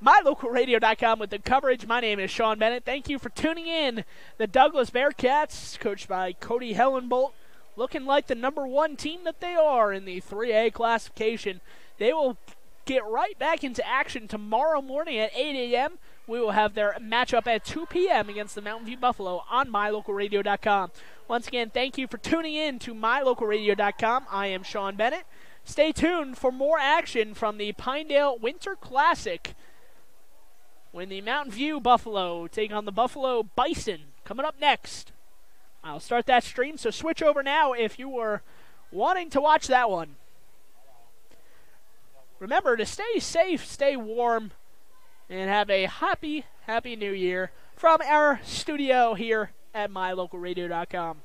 mylocalradio.com with the coverage. My name is Sean Bennett. Thank you for tuning in. The Douglas Bearcats, coached by Cody Hellenbolt, looking like the number 1 team that they are in the 3A classification. They will get right back into action tomorrow morning at 8 a.m. We will have their matchup at 2 p.m. against the Mountain View Buffalo on mylocalradio.com. Once again, thank you for tuning in to mylocalradio.com. I am Sean Bennett. Stay tuned for more action from the Pinedale Winter Classic when the Mountain View Buffalo take on the Buffalo Bison. Coming up next. I'll start that stream, so switch over now if you were wanting to watch that one. Remember to stay safe, stay warm, and have a happy, happy new year from our studio here at mylocalradio.com.